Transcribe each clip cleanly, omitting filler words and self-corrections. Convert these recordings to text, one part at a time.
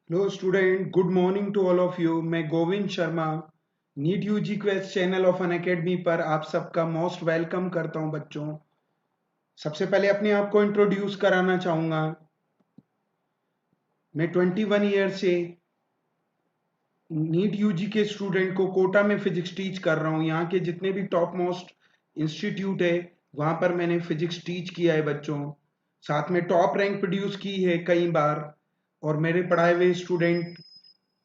Hello student, good morning to all of you. मैं Govind Sharma NEET UG quest channel of Unacademy पर आप सबका most welcome करता हूं बच्चों। सबसे पहले अपने आप को इंट्रोड्यूस कराना चाहूंगा। मैं 21 ईयर से नीट यूजी के स्टूडेंट को कोटा में फिजिक्स टीच कर रहा हूं। यहाँ के जितने भी टॉप मोस्ट इंस्टीट्यूट है वहां पर मैंने फिजिक्स टीच किया है बच्चों। साथ में टॉप रैंक प्रोड्यूस की है कई बार। और मेरे पढ़ाए हुए स्टूडेंट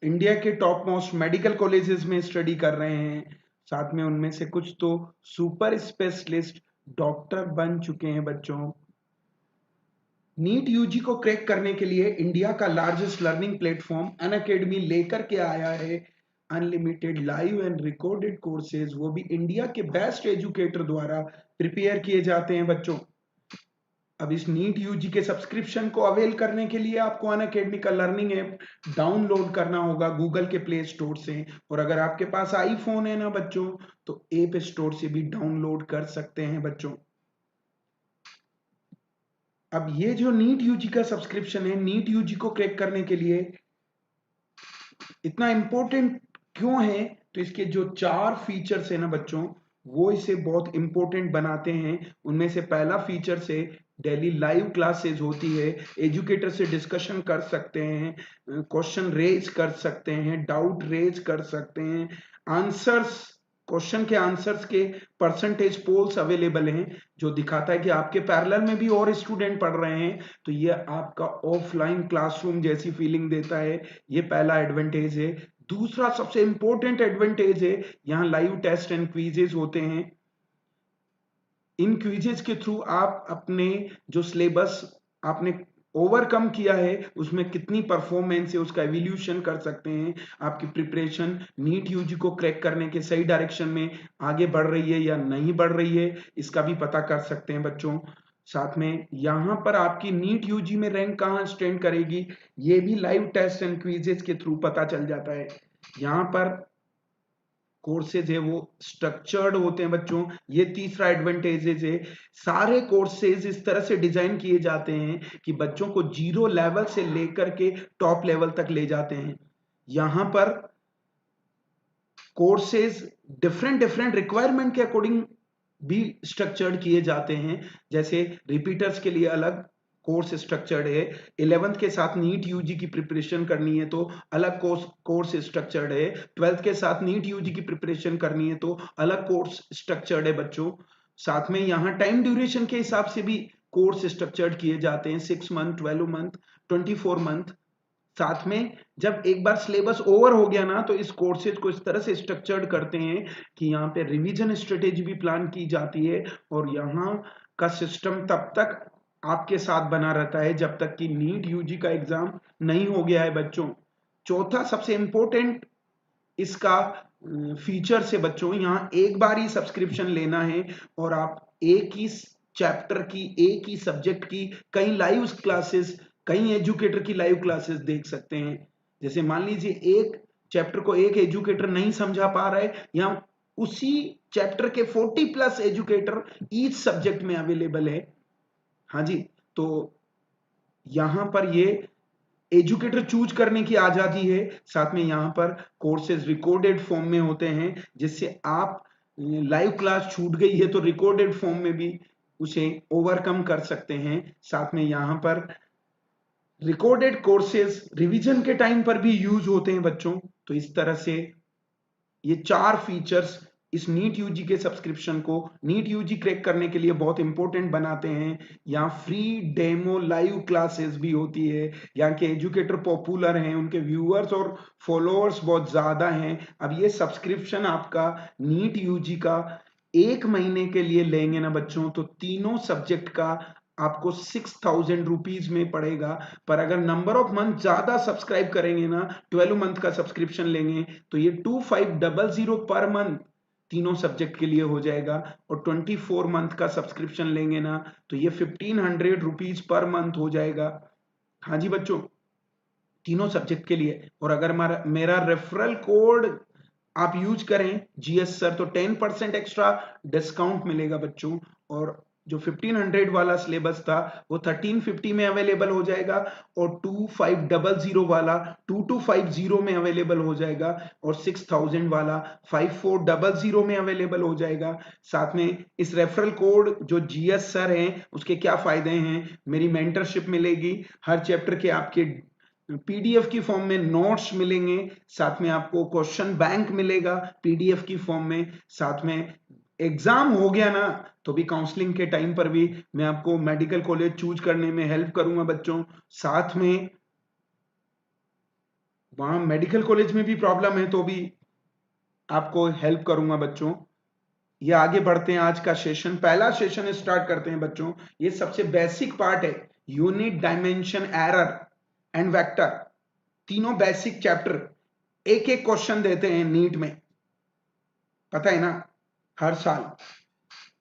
इंडिया के टॉप मोस्ट मेडिकल कॉलेजेस में स्टडी कर रहे हैं। साथ में उनमें से कुछ तो सुपर स्पेशलिस्ट डॉक्टर बन चुके हैं बच्चों। नीट यूजी को क्रैक करने के लिए इंडिया का लार्जेस्ट लर्निंग प्लेटफॉर्म अनअकैडमी लेकर के आया है unlimited live and recorded courses, वो भी इंडिया के बेस्ट एजुकेटर द्वारा प्रिपेयर किए जाते हैं बच्चों। अब इस नीट यूजी के सब्सक्रिप्शन को अवेल करने के लिए आपको अनअकैडमी का लर्निंग ऐप डाउनलोड करना होगा गूगल के प्ले स्टोर से। और अगर आपके पास आईफोन है ना बच्चों, तो ऐप स्टोर से भी डाउनलोड कर सकते हैं बच्चों। अब ये जो नीट यूजी का सब्सक्रिप्शन है, नीट यूजी को क्रैक करने के लिए इतना इंपॉर्टेंट क्यों है, तो इसके जो 4 फीचर्स है ना बच्चों, वो इसे बहुत इंपॉर्टेंट बनाते हैं। उनमें से पहला फीचर से डेली लाइव क्लासेस होती है, एजुकेटर से डिस्कशन कर सकते हैं, क्वेश्चन रेज कर सकते हैं, डाउट रेज कर सकते हैं, आंसर्स क्वेश्चन के आंसर्स के परसेंटेज पोल्स अवेलेबल हैं जो दिखाता है कि आपके पैरेलल में भी और स्टूडेंट पढ़ रहे हैं। तो ये आपका ऑफलाइन क्लासरूम जैसी फीलिंग देता है। ये पहला एडवांटेज है। दूसरा सबसे इंपॉर्टेंट एडवांटेज है, यहाँ लाइव टेस्ट एंड क्विजेज होते हैं। इन क्विजेज के थ्रू आप अपने जो सिलेबस आपने ओवरकम किया है उसमें कितनी परफॉर्मेंस है उसका एवोल्यूशन कर सकते हैं। आपकी प्रिपरेशन नीट यूजी को क्रैक करने के सही डायरेक्शन में आगे बढ़ रही है या नहीं बढ़ रही है, इसका भी पता कर सकते हैं बच्चों। साथ में यहाँ पर आपकी नीट यूजी में रैंक कहाँ स्टैंड करेगी, ये भी लाइव टेस्ट एंड क्विजेज के थ्रू पता चल जाता है। यहाँ पर कोर्सेज है वो स्ट्रक्चर्ड होते हैं बच्चों। ये तीसरा एडवांटेजेस है। सारे कोर्सेज इस तरह से डिजाइन किए जाते हैं कि बच्चों को जीरो लेवल से लेकर के टॉप लेवल तक ले जाते हैं। यहां पर कोर्सेज डिफरेंट डिफरेंट रिक्वायरमेंट के अकॉर्डिंग भी स्ट्रक्चर्ड किए जाते हैं। जैसे रिपीटर्स के लिए अलग कोर्स स्ट्रक्चर्ड है, 11th के साथ नीट यूजी की प्रिपरेशन करनी है तो अलग कोर्स स्ट्रक्चर्ड है, 12th के साथ नीट यूजी की प्रिपरेशन करनी है तो अलग कोर्स स्ट्रक्चर्ड है बच्चों। साथ में यहाँ टाइम ड्यूरेशन के हिसाब से भी कोर्स स्ट्रक्चर्ड किए जाते हैं, 6 मंथ, 12 मंथ, 24 मंथ। साथ में जब एक बार सिलेबस ओवर हो गया ना, तो इस कोर्सेज को इस तरह से स्ट्रक्चर्ड करते हैं कि यहाँ पे रिवीजन स्ट्रेटेजी भी प्लान की जाती है। और यहाँ का सिस्टम तब तक आपके साथ बना रहता है जब तक कि नीट यूजी का एग्जाम नहीं हो गया है बच्चों। चौथा सबसे इंपॉर्टेंट इसका फीचर से बच्चों, यहाँ एक बार ही सब्सक्रिप्शन लेना है और आप एक ही चैप्टर की, एक ही सब्जेक्ट की कई लाइव क्लासेस, कई एजुकेटर की लाइव क्लासेस देख सकते हैं। जैसे मान लीजिए एक चैप्टर को एक एजुकेटर नहीं समझा पा रहा है, यहाँ उसी चैप्टर के 40+ एजुकेटर ईच सब्जेक्ट में अवेलेबल है। हाँ जी, तो यहाँ पर ये एजुकेटर चूज करने की आजादी है। साथ में यहाँ पर कोर्सेज रिकॉर्डेड फॉर्म में होते हैं, जिससे आप लाइव क्लास छूट गई है तो रिकॉर्डेड फॉर्म में भी उसे ओवरकम कर सकते हैं। साथ में यहाँ पर रिकॉर्डेड कोर्सेज रिवीजन के टाइम पर भी यूज होते हैं बच्चों। तो इस तरह से ये 4 फीचर्स इस नीट यूजी के सब्सक्रिप्शन को नीट यूजी क्रैक करने के लिए बहुत इंपॉर्टेंट बनाते हैं। यहाँ फ्री डेमो लाइव क्लासेस भी होती है। यहाँ के एजुकेटर पॉपुलर हैं, उनके व्यूअर्स और फॉलोअर्स बहुत ज्यादा हैं। अब ये सब्सक्रिप्शन आपका नीट यूजी का 1 महीने के लिए लेंगे ना बच्चों, तो तीनों सब्जेक्ट का आपको 6000 रुपीज में पड़ेगा। पर अगर नंबर ऑफ मंथ ज्यादा सब्सक्राइब करेंगे ना, 12 मंथ का सब्सक्रिप्शन लेंगे, तो ये 2500 पर मंथ तीनों सब्जेक्ट के लिए हो जाएगा। और 24 मंथ का सब्सक्रिप्शन लेंगे ना, तो ये 1500 रुपीज पर मंथ हो जाएगा। हाँ जी बच्चों, तीनों सब्जेक्ट के लिए। और अगर मेरा रेफरल कोड आप यूज करें जीएस सर, तो 10% एक्स्ट्रा डिस्काउंट मिलेगा बच्चों। और जो 1500 वाला सिलेबस था वो 1350 में अवेलेबल हो जाएगा और 2500 वाला 2250 में अवेलेबल हो जाएगा और 6000 वाला 5400 में अवेलेबल हो जाएगा। साथ में इस रेफरल कोड जो जीएस सर हैं उसके क्या फायदे हैं, मेरी मेंटरशिप मिलेगी, हर चैप्टर के आपके पीडीएफ की फॉर्म में नोट्स मिलेंगे, साथ में आपको क्वेश्चन बैंक मिलेगा पीडीएफ की फॉर्म में, साथ में एग्जाम हो गया ना तो भी काउंसलिंग के टाइम पर भी मैं आपको मेडिकल कॉलेज चूज करने में हेल्प करूंगा बच्चों। साथ में वहां मेडिकल कॉलेज में भी प्रॉब्लम है तो भी आपको हेल्प करूंगा बच्चों। ये आगे बढ़ते हैं, आज का सेशन, पहला सेशन स्टार्ट करते हैं बच्चों। ये सबसे बेसिक पार्ट है, unit, dimension, error and vector, तीनों बेसिक चैप्टर। एक एक क्वेश्चन देते हैं नीट में, पता है ना, हर साल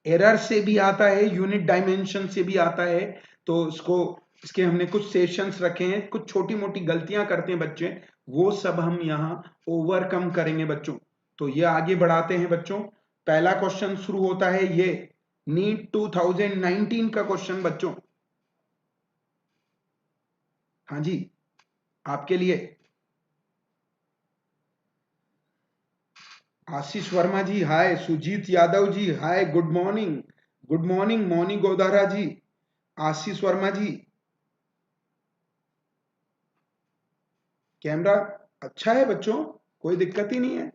एरर से भी आता है, यूनिट डायमेंशन से भी आता है। तो इसके हमने कुछ सेशंस रखे हैं, कुछ छोटी मोटी गलतियां करते हैं बच्चे, वो सब हम यहाँ ओवरकम करेंगे बच्चों। तो ये आगे बढ़ाते हैं बच्चों। पहला क्वेश्चन शुरू होता है, ये नीट 2019 का क्वेश्चन बच्चों। हाँ जी, आपके लिए Ashish Verma ji hi, Sujeet Yadav ji hi, good morning, good morning Moni Godara ji, Ashish Verma ji. Camera अच्छा है बच्चों, कोई दिक्कत ही नहीं है,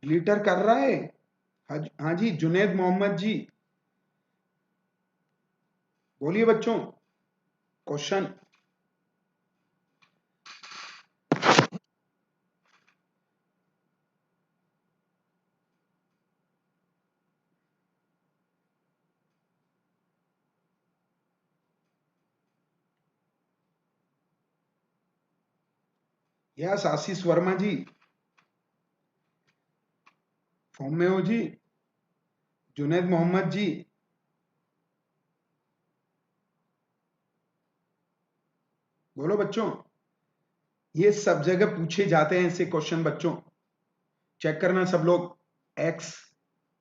ग्लिटर कर रहा है। हाँ जी, जुनेद मोहम्मद जी बोलिए बच्चों क्वेश्चन। यस आशीष वर्मा जी, फॉर्म में हो जी। जुनेद मोहम्मद जी, बोलो बच्चों। ये सब जगह पूछे जाते हैं ऐसे क्वेश्चन बच्चों, चेक करना सब लोग। एक्स,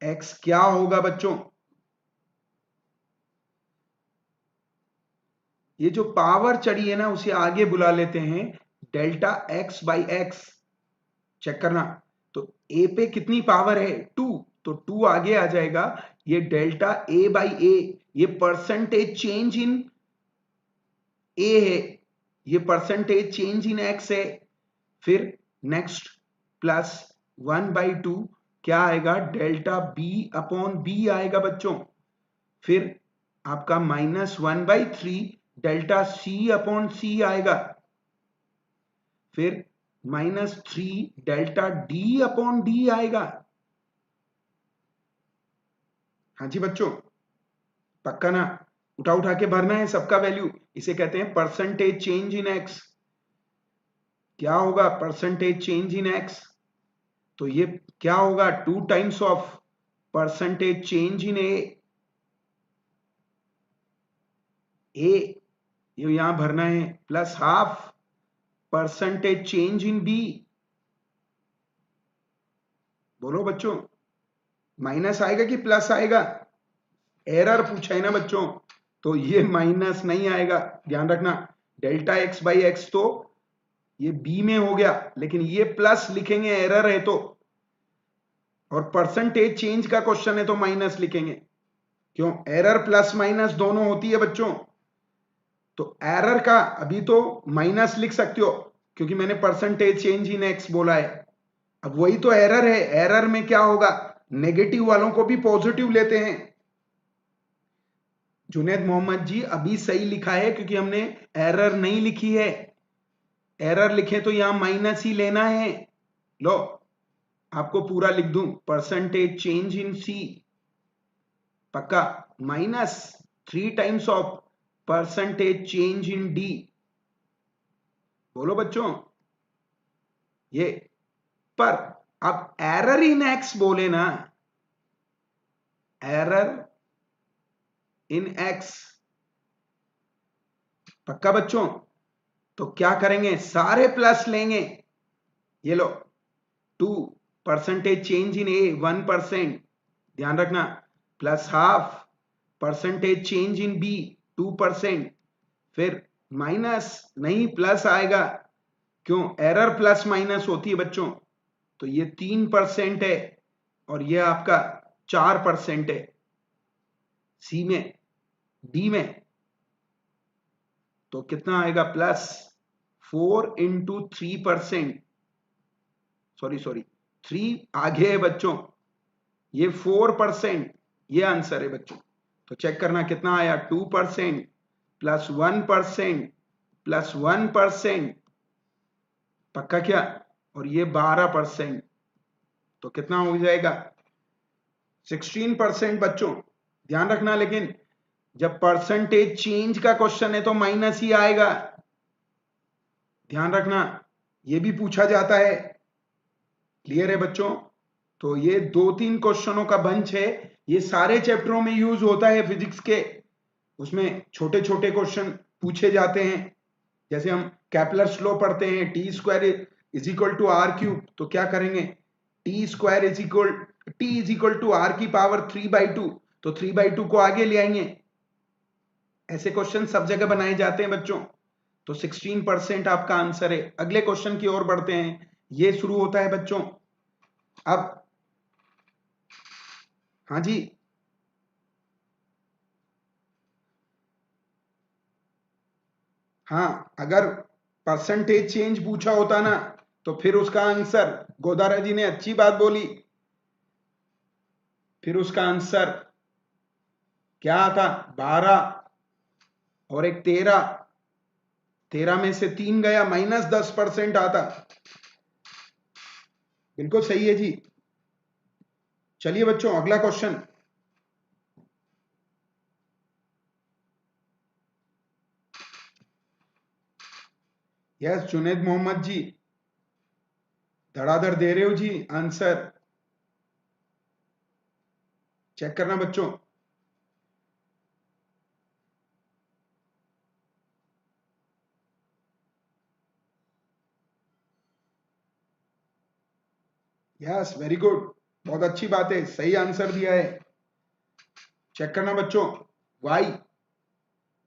एक्स क्या होगा बच्चों? ये जो पावर चढ़ी है ना उसे आगे बुला लेते हैं delta x by x, check करना। तो ए पे कितनी पावर है? 2, तो 2 आगे आ जाएगा। ये डेल्टा ए बाई ए, ये परसेंटेज चेंज इन ए है, ये परसेंटेज चेंज इन एक्स है। फिर नेक्स्ट प्लस 1/2 क्या आएगा? डेल्टा बी अपॉन बी आएगा बच्चों। फिर आपका -1/3 डेल्टा सी अपॉन सी आएगा। फिर -3 डेल्टा डी अपॉन डी आएगा। हाँ जी बच्चों, पक्का ना? उठा उठा के भरना है सबका वैल्यू। इसे कहते हैं परसेंटेज चेंज इन एक्स। क्या होगा परसेंटेज चेंज इन एक्स? तो ये क्या होगा? 2 times of percentage change in A. ये यहां भरना है plus half percentage change in B. बोलो बच्चों, माइनस आएगा कि प्लस आएगा? एरर पूछा है ना बच्चों, तो ये माइनस नहीं आएगा, ध्यान रखना। डेल्टा एक्स बाई एक्स तो ये बी में हो गया, लेकिन ये प्लस लिखेंगे एरर है तो, और परसेंटेज चेंज का क्वेश्चन है तो माइनस लिखेंगे। क्यों? एरर प्लस माइनस दोनों होती है बच्चों। तो एरर का अभी तो माइनस लिख सकते हो क्योंकि मैंने परसेंटेज चेंज इन एक्स बोला है। अब वही तो एरर है, एरर में क्या होगा? नेगेटिव वालों को भी पॉजिटिव लेते हैं। जुनेद मोहम्मद जी अभी सही लिखा है क्योंकि हमने एरर नहीं लिखी है। एरर लिखे तो यहां माइनस ही लेना है। लो आपको पूरा लिख दूं, परसेंटेज चेंज इन सी, पक्का -3 times of percentage change in D. बोलो बच्चों ये, पर अब एरर इन एक्स बोले ना, एरर इन एक्स, पक्का बच्चों? तो क्या करेंगे? सारे प्लस लेंगे। ये लो 2 परसेंटेज चेंज इन ए 1%, ध्यान रखना, plus half percentage change in b 2%, फिर माइनस नहीं प्लस आएगा, क्यों, एरर प्लस माइनस होती है बच्चों, तो ये 3% है और ये आपका 4% है सी में। डी में तो कितना आएगा, प्लस 4 इंटू 3%, सॉरी 3 आगे है बच्चों, ये 4%, ये आंसर है बच्चों। तो चेक करना कितना आया, 2% प्लस 1% प्लस 1%, पक्का क्या, और ये 12%, तो कितना हो जाएगा, 16% बच्चों। ध्यान रखना, लेकिन जब परसेंटेज चेंज का क्वेश्चन है तो माइनस ही आएगा, ध्यान रखना, ये भी पूछा जाता है। क्लियर है बच्चों? तो ये 2-3 क्वेश्चनों का बंच है, ये सारे चैप्टरों में यूज होता है फिजिक्स के, उसमें छोटे छोटे क्वेश्चन पूछे जाते हैं। जैसे हम कैपलर्स लॉ पढ़ते हैं, T square is equal to R cube, तो क्या करेंगे, T square is equal to R की पावर 3/2, तो 3/2 को आगे ले आएंगे। ऐसे क्वेश्चन सब जगह बनाए जाते हैं बच्चों। तो 16% आपका आंसर है। अगले क्वेश्चन की ओर बढ़ते हैं, ये शुरू होता है बच्चों अब, हाँ जी, हाँ, अगर परसेंटेज चेंज पूछा होता ना तो फिर उसका आंसर, गोदारा जी ने अच्छी बात बोली, फिर उसका आंसर क्या आता, 12 और एक 13, 13 में से 3 गया, -10% आता। बिल्कुल सही है जी। चलिए बच्चों अगला क्वेश्चन, यस जुनेद मोहम्मद जी, धड़ाधड़ दे रहे हो जी आंसर, चेक करना बच्चों। यस वेरी गुड, बहुत अच्छी बात है, सही आंसर दिया है। चेक करना बच्चों, वाई,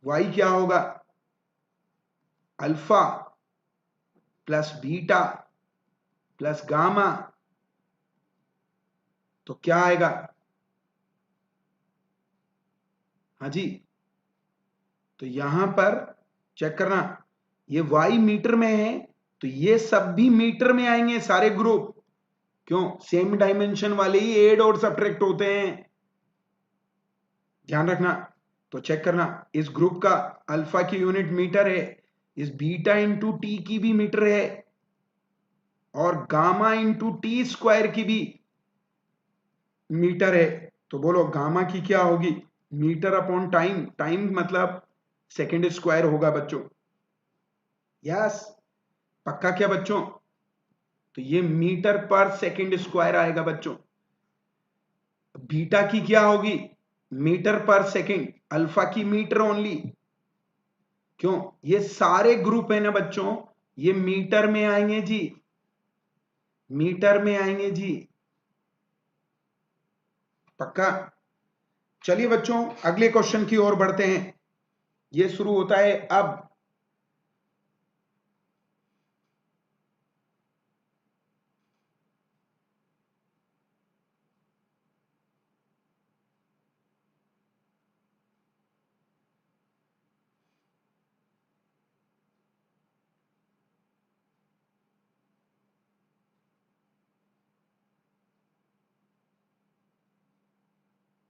वाई क्या होगा, alpha plus beta plus gamma, तो क्या आएगा, हाँ जी, तो यहां पर चेक करना, ये वाई मीटर में है तो ये सब भी मीटर में आएंगे सारे ग्रुप, क्यों, सेम डायमेंशन वाले ही एड और सब्ट्रैक्ट होते हैं, ध्यान रखना। तो चेक करना, इस ग्रुप का अल्फा की यूनिट मीटर है, इस बीटा इंटू टी की भी मीटर है, और गामा इंटू टी स्क्वायर की भी मीटर है। तो बोलो गामा की क्या होगी, मीटर अपॉन टाइम, टाइम मतलब सेकेंड स्क्वायर होगा बच्चों। यस, पक्का क्या बच्चों, तो ये मीटर पर सेकेंड स्क्वायर आएगा बच्चों। बीटा की क्या होगी, मीटर पर सेकेंड, अल्फा की मीटर ओनली, क्यों, ये सारे ग्रुप है ना बच्चों, ये मीटर में आएंगे जी, मीटर में आएंगे जी, पक्का। चलिए बच्चों अगले क्वेश्चन की ओर बढ़ते हैं, ये शुरू होता है अब,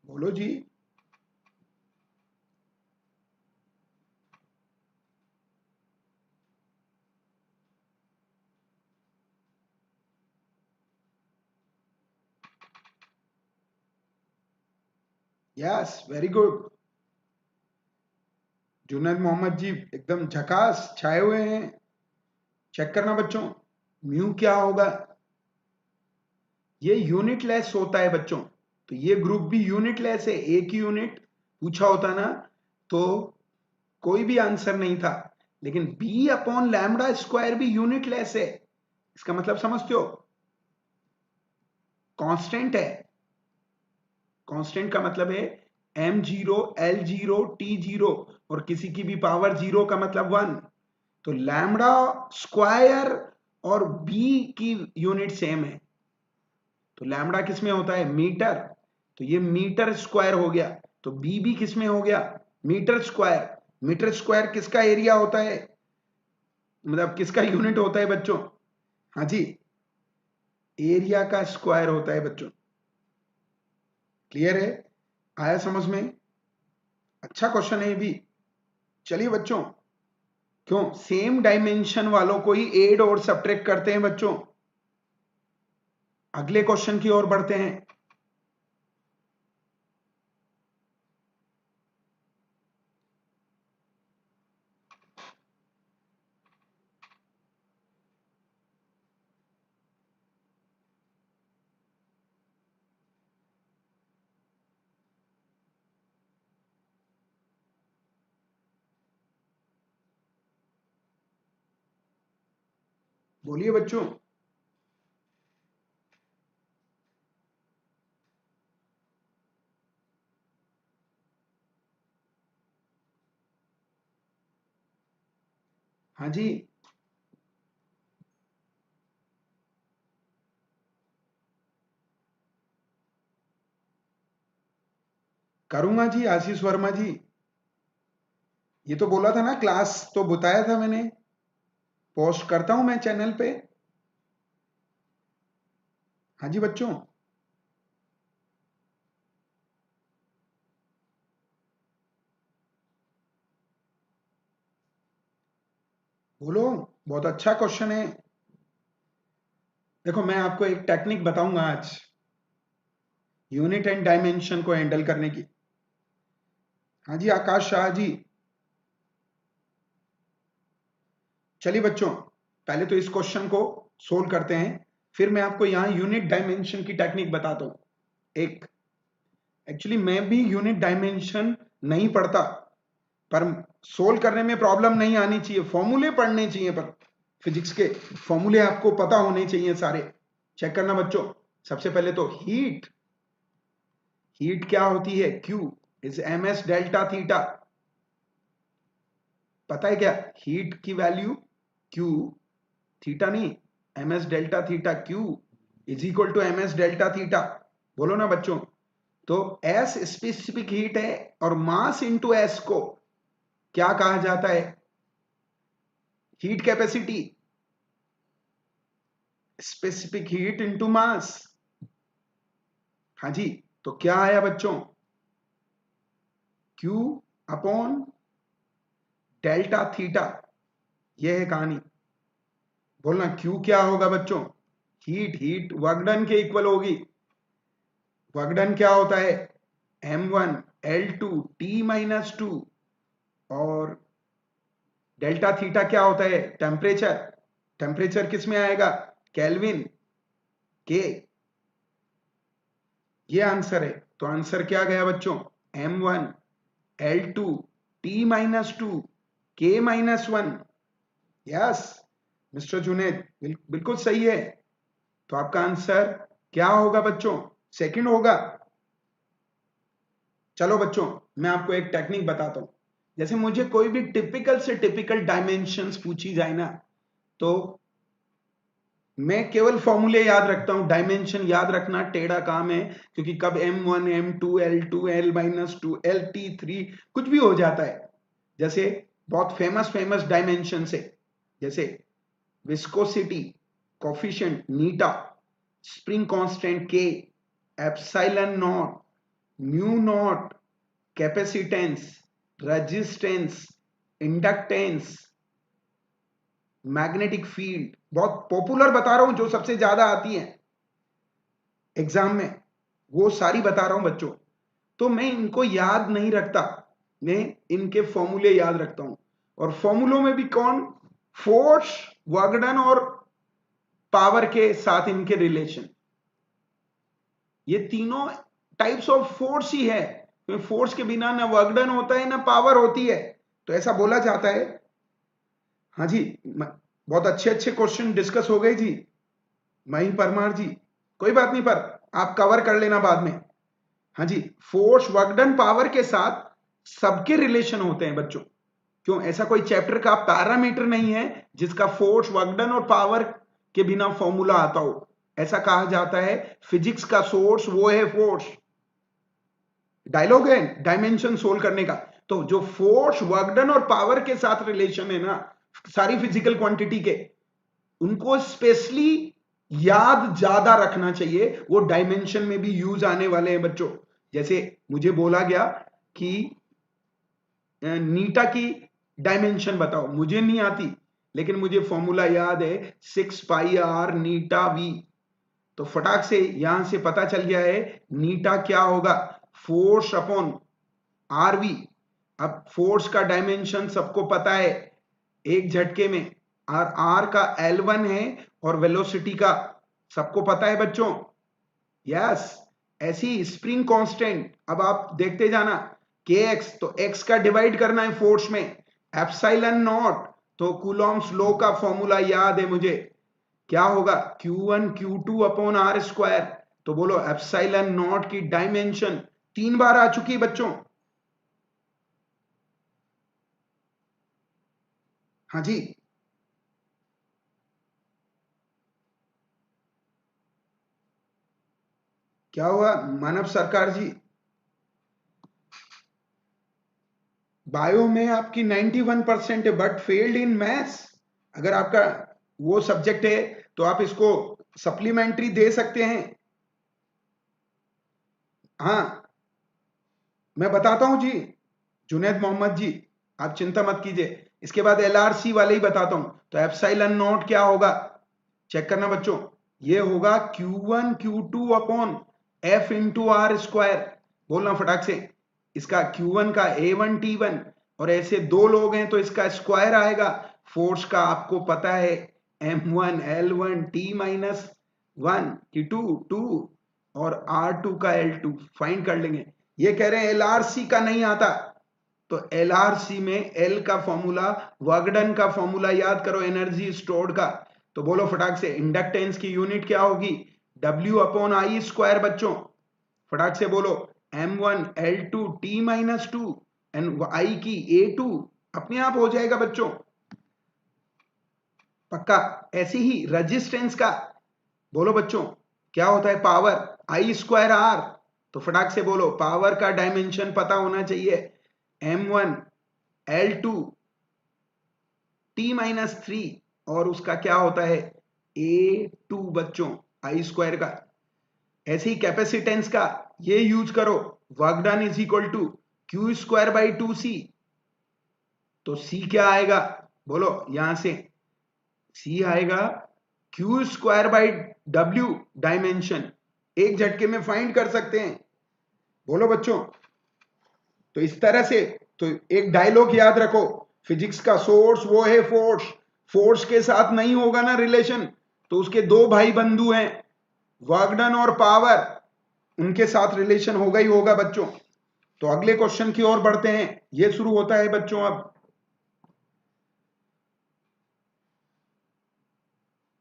बोलो जी। Yes very good, Junaid Mohammad ji एकदम झकास छाए हुए हैं। चेक करना बच्चों, म्यू क्या होगा, ये यूनिट लेस होता है बच्चों, तो ये ग्रुप भी यूनिट लेस है, एक ही यूनिट पूछा होता ना तो कोई भी आंसर नहीं था, लेकिन बी अपॉन लैम्डा स्क्वायर भी यूनिट लेस है, इसका मतलब समझते हो, कांस्टेंट है, कांस्टेंट का मतलब है m0 l0 t0 और किसी की भी पावर 0 का मतलब 1। तो लैम्डा स्क्वायर और b की यूनिट सेम है। तो लैम्डा किस में होता है? मीटर। तो ये मीटर स्क्वायर हो गया। तो b भी किस में हो गया? Metre square. मीटर स्क्वायर किसका एरिया होता है, मतलब किसका यूनिट होता है बच्चों? हाँ जी, एरिया का स्क्वायर होता है बच्चों। क्लियर है? आया समझ में? अच्छा क्वेश्चन है ये भी। चलिए बच्चों, क्यों सेम डायमेंशन वालों को ही ऐड और सब्ट्रैक्ट करते हैं बच्चों। अगले क्वेश्चन की ओर बढ़ते हैं। बोलिए बच्चों। हाँ जी, करूंगा जी आशीष वर्मा जी। ये तो बोला था ना, क्लास तो बताया था मैंने, पोस्ट करता हूं मैं चैनल पे। हाँ जी बच्चों, बोलो। बहुत अच्छा क्वेश्चन है। देखो मैं आपको एक टेक्निक बताऊंगा आज यूनिट एंड डायमेंशन को हैंडल करने की। हाँ जी आकाश शाह जी। चलिए बच्चों, पहले तो इस क्वेश्चन को सोल्व करते हैं, फिर मैं आपको यहां यूनिट डायमेंशन की टेक्निक बताता हूं। एक एक्चुअली मैं भी यूनिट डायमेंशन नहीं पढ़ता, पर सोल्व करने में प्रॉब्लम नहीं आनी चाहिए, फॉर्मूले पढ़ने चाहिए, पर फिजिक्स के फॉर्मूले आपको पता होने चाहिए सारे। चेक करना बच्चों। सबसे पहले तो हीट, हीट क्या होती है? Q is ms delta theta. पता है क्या हीट की वैल्यू? Q, थीटा नहीं, ms delta theta. Q is equal to ms delta theta. बोलो ना बच्चों। तो S स्पेसिफिक हीट है और मास इंटू S को क्या कहा जाता है? Heat capacity. Specific heat into mass. हाँ जी, तो क्या आया बच्चों? Q upon delta theta. यह है कहानी। बोलना Q क्या होगा बच्चों? हीट, हीट वर्क डन के इक्वल होगी। वर्क डन क्या होता है? m1 l2 t minus 2। और डेल्टा थीटा क्या होता है? टेम्परेचर। टेम्परेचर किस में आएगा? केल्विन के। ये आंसर है। तो आंसर क्या गया बच्चों? m1 l2 t minus 2 k minus 1। Yes mister Junaid, बिल्कुल सही है। तो आपका आंसर क्या होगा बच्चों? सेकंड होगा। चलो बच्चों, मैं आपको एक टेक्निक बताता हूं। जैसे मुझे कोई भी टिपिकल से टिपिकल डायमेंशंस पूछी जाए ना, तो मैं केवल फॉर्मूले याद रखता हूं। डायमेंशन याद रखना टेढ़ा काम है, क्योंकि कब m1 m2 l2 l-2 lt3 कुछ भी हो जाता है। जैसे बहुत फेमस फेमस डायमेंशन है, जैसे विस्कोसिटी कोफिशिएंट नीटा, स्प्रिंग कांस्टेंट के, epsilon not, mu naught, capacitance, resistance, inductance, magnetic field. बहुत पॉपुलर बता रहा हूं, जो सबसे ज्यादा आती है एग्जाम में, वो सारी बता रहा हूं बच्चों। तो मैं इनको याद नहीं रखता, मैं इनके फॉर्मूले याद रखता हूं। और फॉर्मूलों में भी कौन? फोर्स, वर्क डन और पावर के साथ इनके रिलेशन। ये तीनों टाइप्स ऑफ फोर्स ही है, क्योंकि फोर्स के बिना ना वर्क डन होता है ना पावर होती है, तो ऐसा बोला जाता है। हाँ जी, बहुत अच्छे अच्छे क्वेश्चन डिस्कस हो गए जी। मही परमार जी, कोई बात नहीं, पर आप कवर कर लेना बाद में। हाँ जी, फोर्स वर्क डन पावर के साथ सबके रिलेशन होते हैं बच्चों। क्यों? ऐसा कोई चैप्टर का पैरामीटर नहीं है जिसका फोर्स वर्क डन और पावर के बिना फॉर्मूला आता हो। ऐसा कहा जाता है फिजिक्स का सोर्स वो है फोर्स। डायलॉग है डायमेंशन सोल्व करने का। तो जो फोर्स वर्क डन और पावर के साथ रिलेशन है ना सारी फिजिकल क्वांटिटी के, उनको स्पेशली याद ज्यादा रखना चाहिए, वो डायमेंशन में भी यूज आने वाले हैं बच्चों। जैसे मुझे बोला गया कि नीटा की डायमेंशन बताओ, मुझे नहीं आती लेकिन मुझे फॉर्मूला याद है 6πr नीटा वी। तो फटाक से यहां से पता चल गया है नीटा क्या होगा, फोर्स अपॉन आर वी। अब फोर्स का डायमेंशन सबको पता है एक झटके में, और आर का L1 है और वेलोसिटी का सबको पता है बच्चों। यस, ऐसी स्प्रिंग कांस्टेंट अब आप देखते जाना kx, तो x का डिवाइड करना है फोर्स में, एप्सिलॉन नॉट। तो कूलॉम्स लॉ का फॉर्मूला याद है मुझे, क्या होगा Q1 Q2 upon R square. तो बोलो एप्सिलॉन नॉट की डायमेंशन 3 बार आ चुकी है बच्चों। हाँ जी, क्या हुआ मानव सरकार जी? बायो में आपकी 91% है बट फेल्ड इन मैथ्स। अगर आपका वो सब्जेक्ट है तो आप इसको सप्लीमेंट्री दे सकते हैं। हाँ, मैं बताता हूं जी, जुनैद मोहम्मद जी, आप चिंता मत कीजिए। इसके बाद एलआरसी वाले ही बताता हूं। तो एप्सिलॉन नॉट क्या होगा, चेक करना बच्चों, ये होगा Q1 Q2 upon F into R square. बोलना फटाक से, इसका Q1 का A1 T1, और ऐसे दो लोग हैं तो इसका स्क्वायर आएगा। फोर्स का आपको पता है M1 L1 T-1 की 2 और R2 का L2 फाइंड कर लेंगे। ये कह रहे हैं LRC का नहीं आता, तो LRC में L का फॉर्मूला, वर्क डन का फॉर्मूला याद करो एनर्जी स्टोर्ड का। तो बोलो फटाक से इंडक्टेंस की यूनिट क्या होगी, W अपॉन आई स्क्वायर बच्चों। फटाक से बोलो M1 L2 T-2 and I की A2, अपने आप हो जाएगा बच्चों, पक्का। ऐसे ही रेजिस्टेंस का बोलो बच्चों, क्या होता है पावर, आई स्क्वायर आर। तो फटाक से बोलो पावर का डायमेंशन पता होना चाहिए, M1 L2 T-3, और उसका क्या होता है A2 बच्चों, आई स्क्वायर का। ऐसे ही कैपेसिटेंस का ये यूज करो, work done is equal to Q square by 2C। तो C क्या आएगा, बोलो यहां से C आएगा Q square by W, dimension एक झटके में फाइंड कर सकते हैं। बोलो बच्चों, तो इस तरह से, तो एक डायलॉग याद रखो, फिजिक्स का सोर्स वो है फोर्स। फोर्स के साथ नहीं होगा ना रिलेशन, तो उसके दो भाई बंधु हैं वर्क डन और पावर, उनके साथ रिलेशन होगा ही होगा बच्चों। तो अगले क्वेश्चन की ओर बढ़ते हैं, ये शुरू होता है बच्चों। अब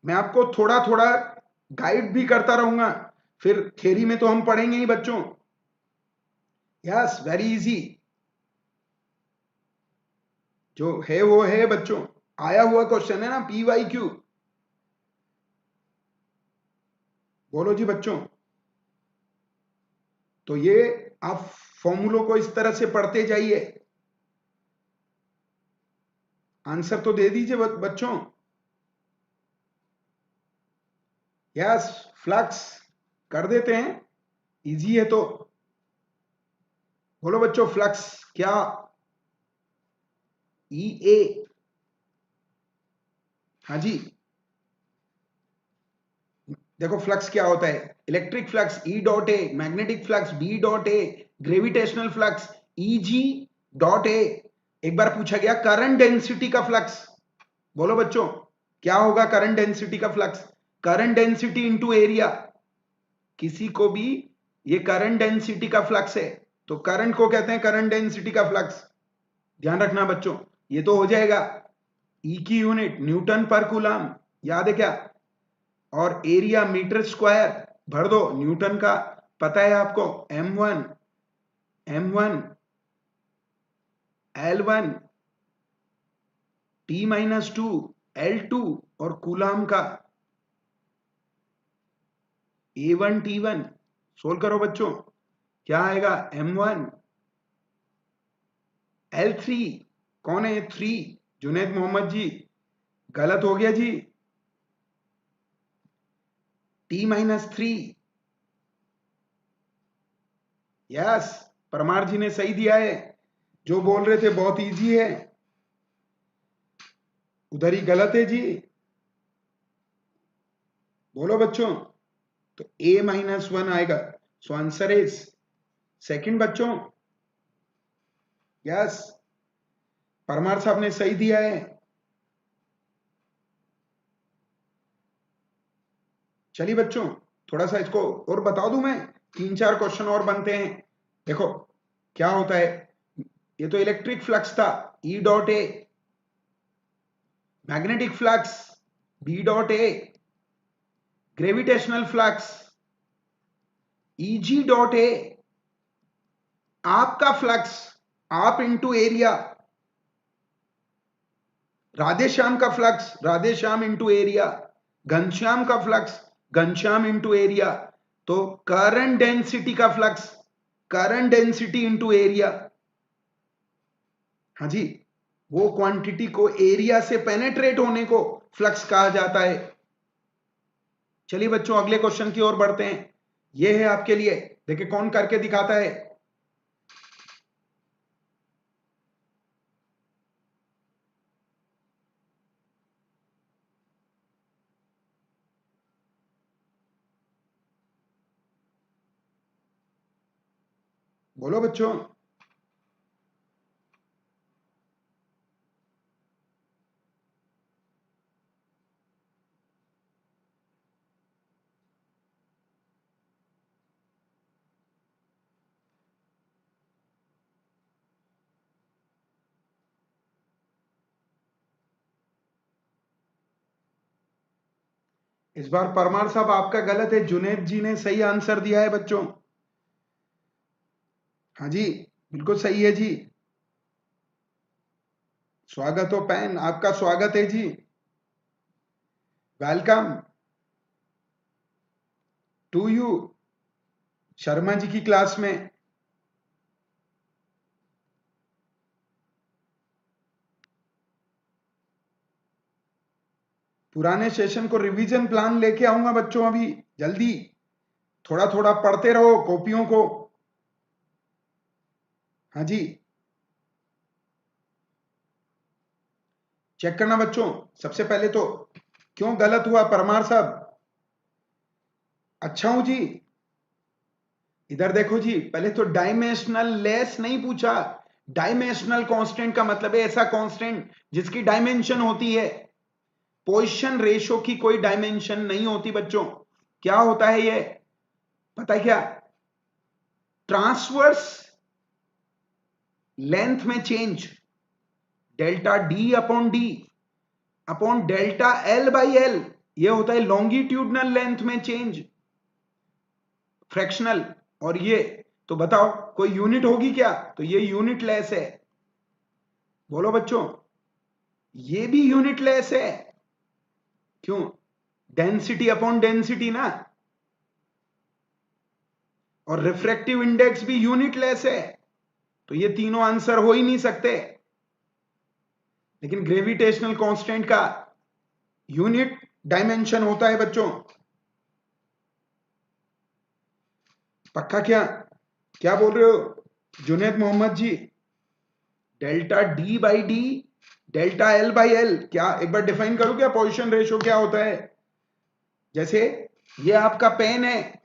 मैं आपको थोड़ा थोड़ा गाइड भी करता रहूंगा, फिर थ्योरी में तो हम पढ़ेंगे ही बच्चों। यस, वेरी इजी, जो है वो है बच्चों, आया हुआ क्वेश्चन है ना PYQ। बोलो जी बच्चों, तो ये आप फॉर्मूलों को इस तरह से पढ़ते जाइए, आंसर तो दे दीजिए बच्चों। यस, फ्लक्स कर देते हैं, इजी है तो। बोलो बच्चों फ्लक्स क्या, EA। हाँ जी, देखो फ्लक्स क्या होता है, electric flux E dot A, magnetic flux B dot A, gravitational flux EG dot A. एक बार पूछा गया करंट डेंसिटी का फ्लक्स, बोलो बच्चों क्या होगा करंट डेंसिटी का flux, current density into area. किसी को भी ये करंट डेंसिटी का फ्लक्स है, तो करंट को कहते हैं करंट डेंसिटी का फ्लक्स। ध्यान रखना बच्चों, ये तो हो जाएगा। ई की यूनिट न्यूटन पर कूलम, याद है क्या, और एरिया मीटर स्क्वायर भर दो न्यूटन का पता है आपको M1 L1 T-2 L2 और कूलाम का A1 T1 सोल्व करो बच्चों, क्या आएगा? M1 L3 कौन है? 3 जुनैद मोहम्मद जी, गलत हो गया जी। T-3 यस, परमार जी ने सही दिया है। जो बोल रहे थे बहुत इजी है, उधर ही गलत है जी। बोलो बच्चों, तो A-1 आएगा, सो आंसर इज सेकंड बच्चों। यस, परमार साहब ने सही दिया है। चलिए बच्चों, थोड़ा सा इसको और बता दूं मैं, 3-4 क्वेश्चन और बनते हैं। देखो क्या होता है, ये तो इलेक्ट्रिक फ्लक्स था E dot A, magnetic flux B dot A, gravitational flux EG dot A, आपका फ्लक्स आप इंटू एरिया, राधेश्याम का flux Radheshyam into area, Ghanshyam का फ्लक्स घनश्याम इंटू एरिया। तो करंट डेंसिटी का flux current density into area. हाँ जी, वो quantity को एरिया से पेनेट्रेट होने को फ्लक्स कहा जाता है। चलिए बच्चों, अगले क्वेश्चन की ओर बढ़ते हैं। ये है आपके लिए, देखिए कौन करके दिखाता है। बोलो बच्चों, इस बार परमार साहब आपका गलत है, जुनेद जी ने सही आंसर दिया है बच्चों। हाँ जी, बिल्कुल सही है जी। स्वागत हो पैन, आपका स्वागत है जी, welcome to you Sharma ji की क्लास में। पुराने सेशन को रिवीजन प्लान लेके आऊंगा बच्चों, अभी जल्दी। थोड़ा थोड़ा पढ़ते रहो कॉपियों को। हाँ जी, चेक करना बच्चों। सबसे पहले तो क्यों गलत हुआ परमार साहब? अच्छा हूं जी, इधर देखो जी, पहले तो डायमेंशनल लेस नहीं पूछा। डायमेंशनल कांस्टेंट का मतलब है ऐसा कांस्टेंट जिसकी डायमेंशन होती है। पोजीशन रेशो की कोई डायमेंशन नहीं होती बच्चों। क्या होता है ये, पता है क्या? ट्रांसवर्स लेंथ में change, delta D upon delta l by L, ये होता है लॉन्गिट्यूडनल लेंथ में चेंज, फ्रैक्शनल। और ये तो बताओ कोई यूनिट होगी क्या? तो ये यूनिट लेस है। बोलो बच्चों, ये भी यूनिट लेस है। क्यों? डेंसिटी अपॉन डेंसिटी ना, और रिफ्रैक्टिव इंडेक्स भी यूनिट लेस है। तो ये तीनों आंसर हो ही नहीं सकते। लेकिन ग्रेविटेशनल कांस्टेंट का यूनिट डायमेंशन होता है बच्चों। पक्का? क्या क्या बोल रहे हो Junaid Mohammad ji? Delta d by d, delta l by l, क्या एक बार डिफाइन करूं क्या पोजीशन रेशियो क्या होता है? जैसे ये आपका पेन है,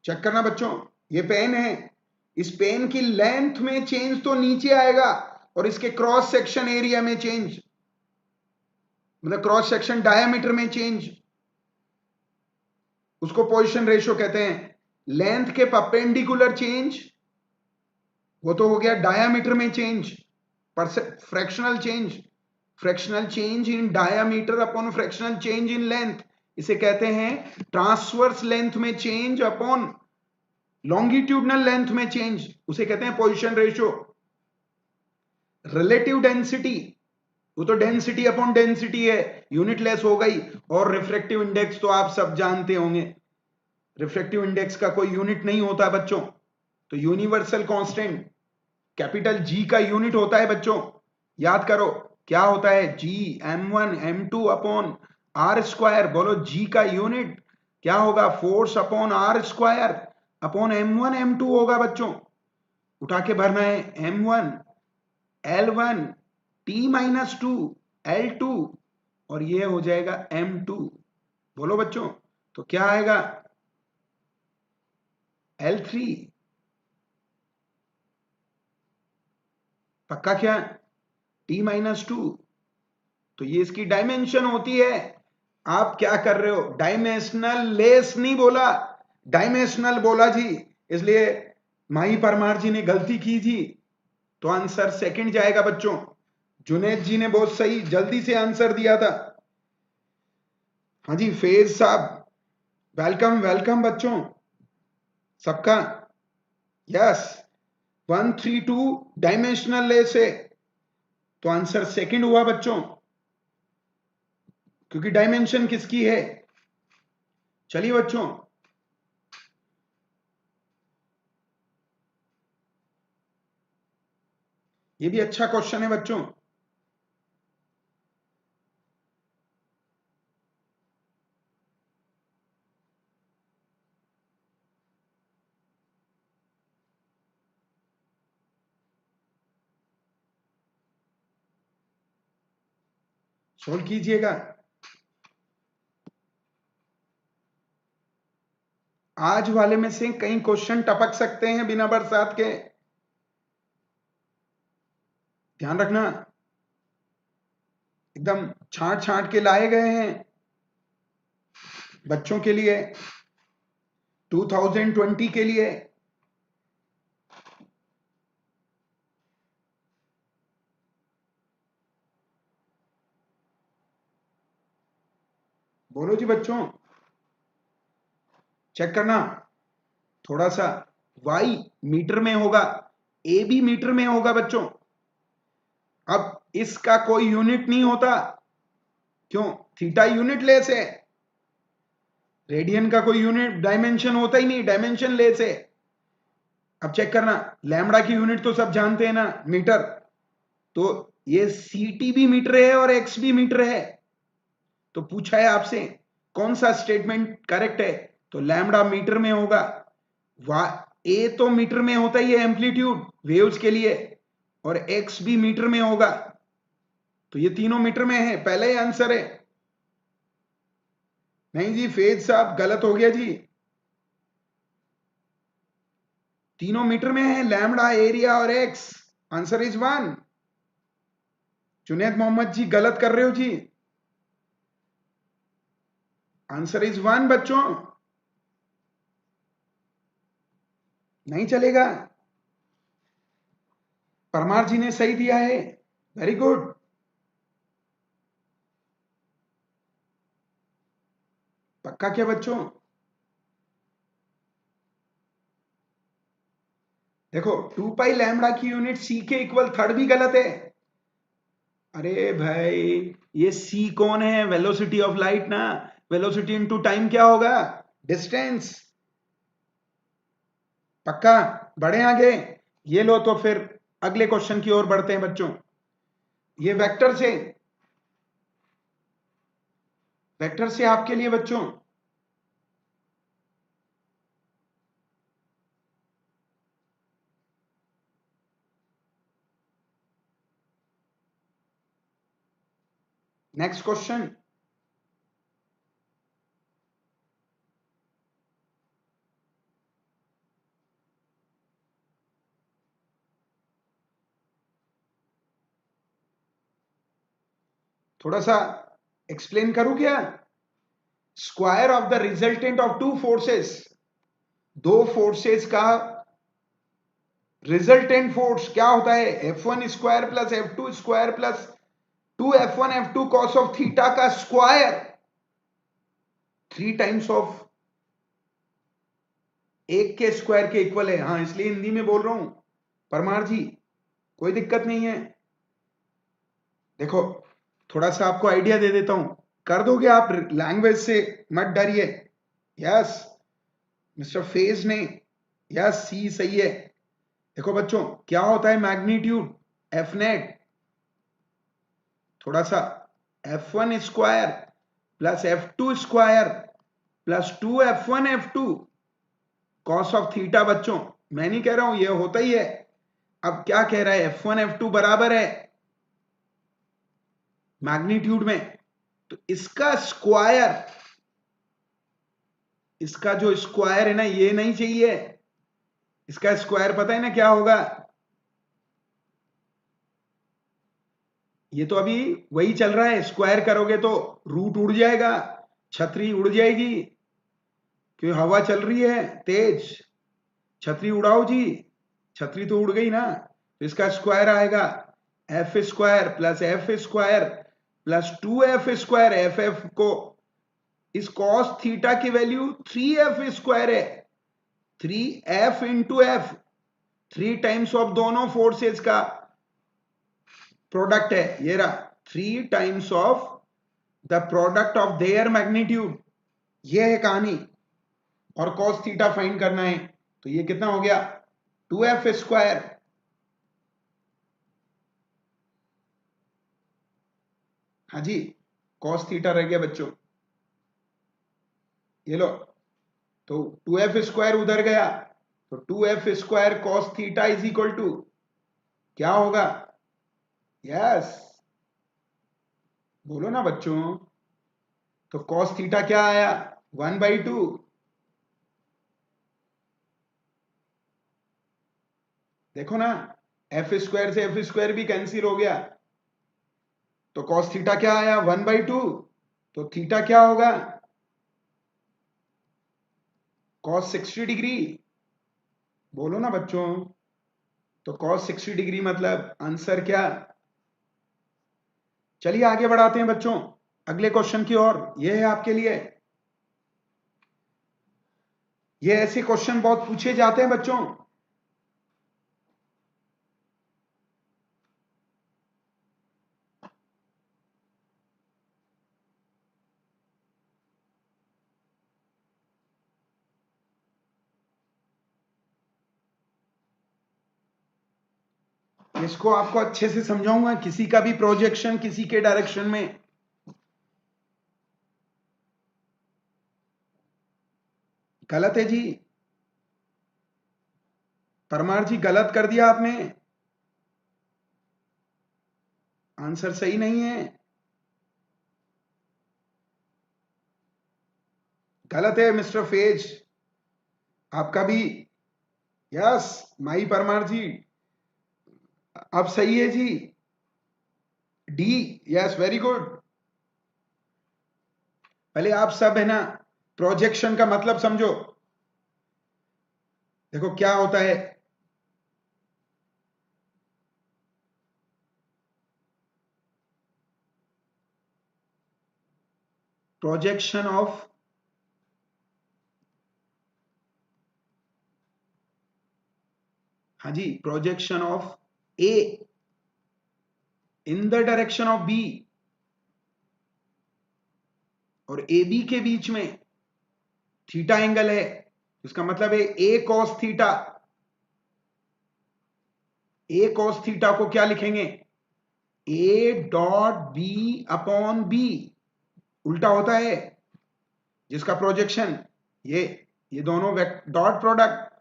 चेक करना बच्चों, ये पेन है, इस पेन की लेंथ में चेंज तो नीचे आएगा, और इसके क्रॉस सेक्शन एरिया में चेंज, मतलब क्रॉस सेक्शन डायमीटर में चेंज, उसको पोजीशन रेशियो कहते हैं। लेंथ के परपेंडिकुलर चेंज, वो तो हो गया डायामीटर में change, fractional change, fractional change in diameter upon fractional change in length, इसे कहते हैं ट्रांसवर्स लेंथ में चेंज अपॉन लॉन्गिट्यूडनल लेंथ में चेंज उसे कहते हैं पोजीशन रेशियो। रिलेटिव डेंसिटी, वो तो डेंसिटी अपॉन डेंसिटी है, यूनिट लेस हो गई। और रिफ्रैक्टिव इंडेक्स तो आप सब जानते होंगे, रिफ्रैक्टिव इंडेक्स का कोई यूनिट नहीं होता बच्चों, तो यूनिवर्सल कांस्टेंट कैपिटल जी का यूनिट होता है बच्चों, याद करो क्या होता है, जी m1 m2 upon R square. बोलो जी का यूनिट क्या होगा, force upon R square upon m1 m2 होगा बच्चों। उठा के भरना है m1 L1 T-2 L2 और ये हो जाएगा m2। बोलो बच्चों, तो क्या आएगा L3, पक्का क्या, T-2। तो ये इसकी डायमेंशन होती है। आप क्या कर रहे हो, डायमेंशनल लेस नहीं बोला, डायमेंशनल बोला जी, इसलिए माही परमार जी ने गलती की जी, तो आंसर सेकंड जाएगा बच्चों। जुनेद जी ने बहुत सही जल्दी से आंसर दिया था। हाँ जी फैज साहब, वेलकम वेलकम बच्चों सबका। यस 132 डायमेंशनल लेस है, तो आंसर सेकंड हुआ बच्चों, क्योंकि डायमेंशन किसकी है। चलिए बच्चों, ये भी अच्छा क्वेश्चन है बच्चों। सोल्व कीजिएगा। आज वाले में से कई क्वेश्चन टपक सकते हैं बिना बरसात के, ध्यान रखना, एकदम छांट छांट के लाए गए हैं बच्चों के लिए 2020 के लिए। बोलो जी बच्चों, चेक करना थोड़ा सा, y मीटर में होगा, ए भी मीटर में होगा बच्चों। अब इसका कोई यूनिट नहीं होता, क्यों, थीटा यूनिट लेस है, रेडियन का कोई यूनिट डायमेंशन होता ही नहीं, डायमेंशन लेस है। अब चेक करना, लैम्बडा की यूनिट तो सब जानते हैं ना, मीटर, तो ये सीटी भी मीटर है और एक्स भी मीटर है। तो पूछा है आपसे कौन सा स्टेटमेंट करेक्ट है, तो लैम्बडा मीटर में होगा, ए तो मीटर में होता ही है एम्पलीट्यूड वेव्स के लिए, और एक्स भी मीटर में होगा, तो ये तीनों मीटर में है, पहला ही आंसर है। नहीं जी फैज साहब गलत हो गया जी, तीनों मीटर में है, लैम्बडा, एरिया और x, answer is one. Junaid Mohammad ji गलत कर रहे हो जी, आंसर इज वन बच्चों, नहीं चलेगा। परमार जी ने सही दिया है, वेरी गुड। पक्का क्या बच्चों, देखो 2 पाई लैम्बडा की यूनिट सी के इक्वल थर्ड भी गलत है। अरे भाई ये सी कौन है, वेलोसिटी ऑफ लाइट ना, वेलोसिटी इनटू टाइम क्या होगा, डिस्टेंस। पक्का, बढ़े आगे, ये लो, तो फिर अगले क्वेश्चन की ओर बढ़ते हैं बच्चों। ये वेक्टर से आपके लिए बच्चों, नेक्स्ट क्वेश्चन, थोड़ा सा एक्सप्लेन करूं क्या, square of the resultant of two forces, दो फोर्सेस का रिजल्टेंट फोर्स क्या होता है, F1 square plus F2 square plus 2F1 F2 cos of theta का स्क्वायर 3 टाइम्स ऑफ 1 के स्क्वायर के इक्वल है। हाँ, इसलिए हिंदी में बोल रहा हूं परमार जी, कोई दिक्कत नहीं है। देखो थोड़ा सा आपको आइडिया दे देता हूं, कर दोगे आप लैंग्वेज से, मत डरिए। यस मिस्टर फेज ने, यस सी सही है। देखो बच्चों, क्या होता है मैग्नीट्यूड, एफ नेट, थोड़ा सा F1 square plus F2 square plus 2F1 F2 cos of theta. बच्चों मैं नहीं कह रहा हूं, ये होता ही है। अब क्या कह रहा है, F1 F2 बराबर है मैग्नीट्यूड में, तो इसका स्क्वायर, इसका जो स्क्वायर है ना, ये नहीं चाहिए। इसका स्क्वायर पता है ना क्या होगा, ये तो अभी वही चल रहा है, स्क्वायर करोगे तो रूट उड़ जाएगा, छतरी उड़ जाएगी, क्योंकि हवा चल रही है तेज, छतरी उड़ाओ जी, छतरी तो उड़ गई ना। तो इसका स्क्वायर आएगा F square plus F square plus 2F square. F F को, इस कॉस थीटा की वैल्यू 3F स्क्वायर है, 3F into F, 3 times of दोनों फोर्सेस का प्रोडक्ट है, ये रहा 3 times of the product of their magnitude. ये है कहानी, और कॉस थीटा फाइंड करना है, तो ये कितना हो गया 2F स्क्वायर। हाँ जी, कॉस थीटा रह गया बच्चों, ये लो, तो 2F स्क्वायर उधर गया, तो 2F square cos theta is equal to क्या होगा, यस बोलो ना बच्चों, तो कॉस थीटा क्या आया 1/2। देखो ना, एफ स्क्वायर से एफ स्क्वायर भी कैंसिल हो गया, तो कॉस थीटा क्या आया 1/2, तो थीटा क्या होगा कॉस 60 डिग्री। बोलो ना बच्चों, तो कॉस 60 डिग्री मतलब आंसर क्या। चलिए आगे बढ़ाते हैं बच्चों अगले क्वेश्चन की ओर, यह है आपके लिए, ये ऐसे क्वेश्चन बहुत पूछे जाते हैं बच्चों। इसको आपको अच्छे से समझाऊंगा, किसी का भी प्रोजेक्शन किसी के डायरेक्शन में, गलत है जी, परमार जी गलत कर दिया आपने, आंसर सही नहीं है, गलत है मिस्टर फेज, आपका भी। यस माई परमार जी, अब सही है जी, डी, यस वेरी गुड। पहले आप सब है ना प्रोजेक्शन का मतलब समझो। देखो क्या होता है, प्रोजेक्शन ऑफ, हाँ जी, projection of A in the direction of B, और ए बी के बीच में थीटा एंगल है, इसका मतलब है A cos theta. A cos theta को क्या लिखेंगे, A dot B upon B, उल्टा होता है जिसका प्रोजेक्शन, ये दोनों डॉट प्रोडक्ट,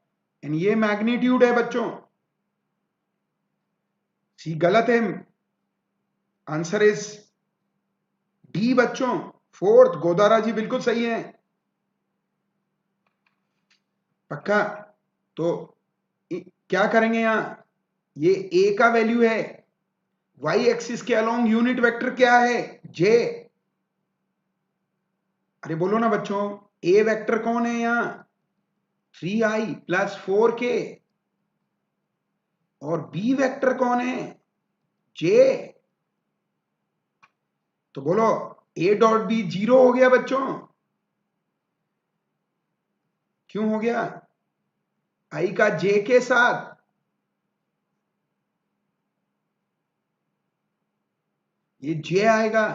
एंड ये मैग्नीट्यूड है बच्चों। सी गलत है, आंसर इज डी बच्चों, फोर्थ। गोदारा जी बिल्कुल सही है, पक्का। तो क्या करेंगे यहां, ये ए का वैल्यू है, वाई एक्सिस के अलोंग यूनिट वेक्टर क्या है, जे। अरे बोलो ना बच्चों, ए वेक्टर कौन है यहां 3i प्लस 4k, और बी वेक्टर कौन है जे। तो बोलो ए डॉट बी 0 हो गया बच्चों, क्यों हो गया, आई का जे के साथ, ये जे आएगा,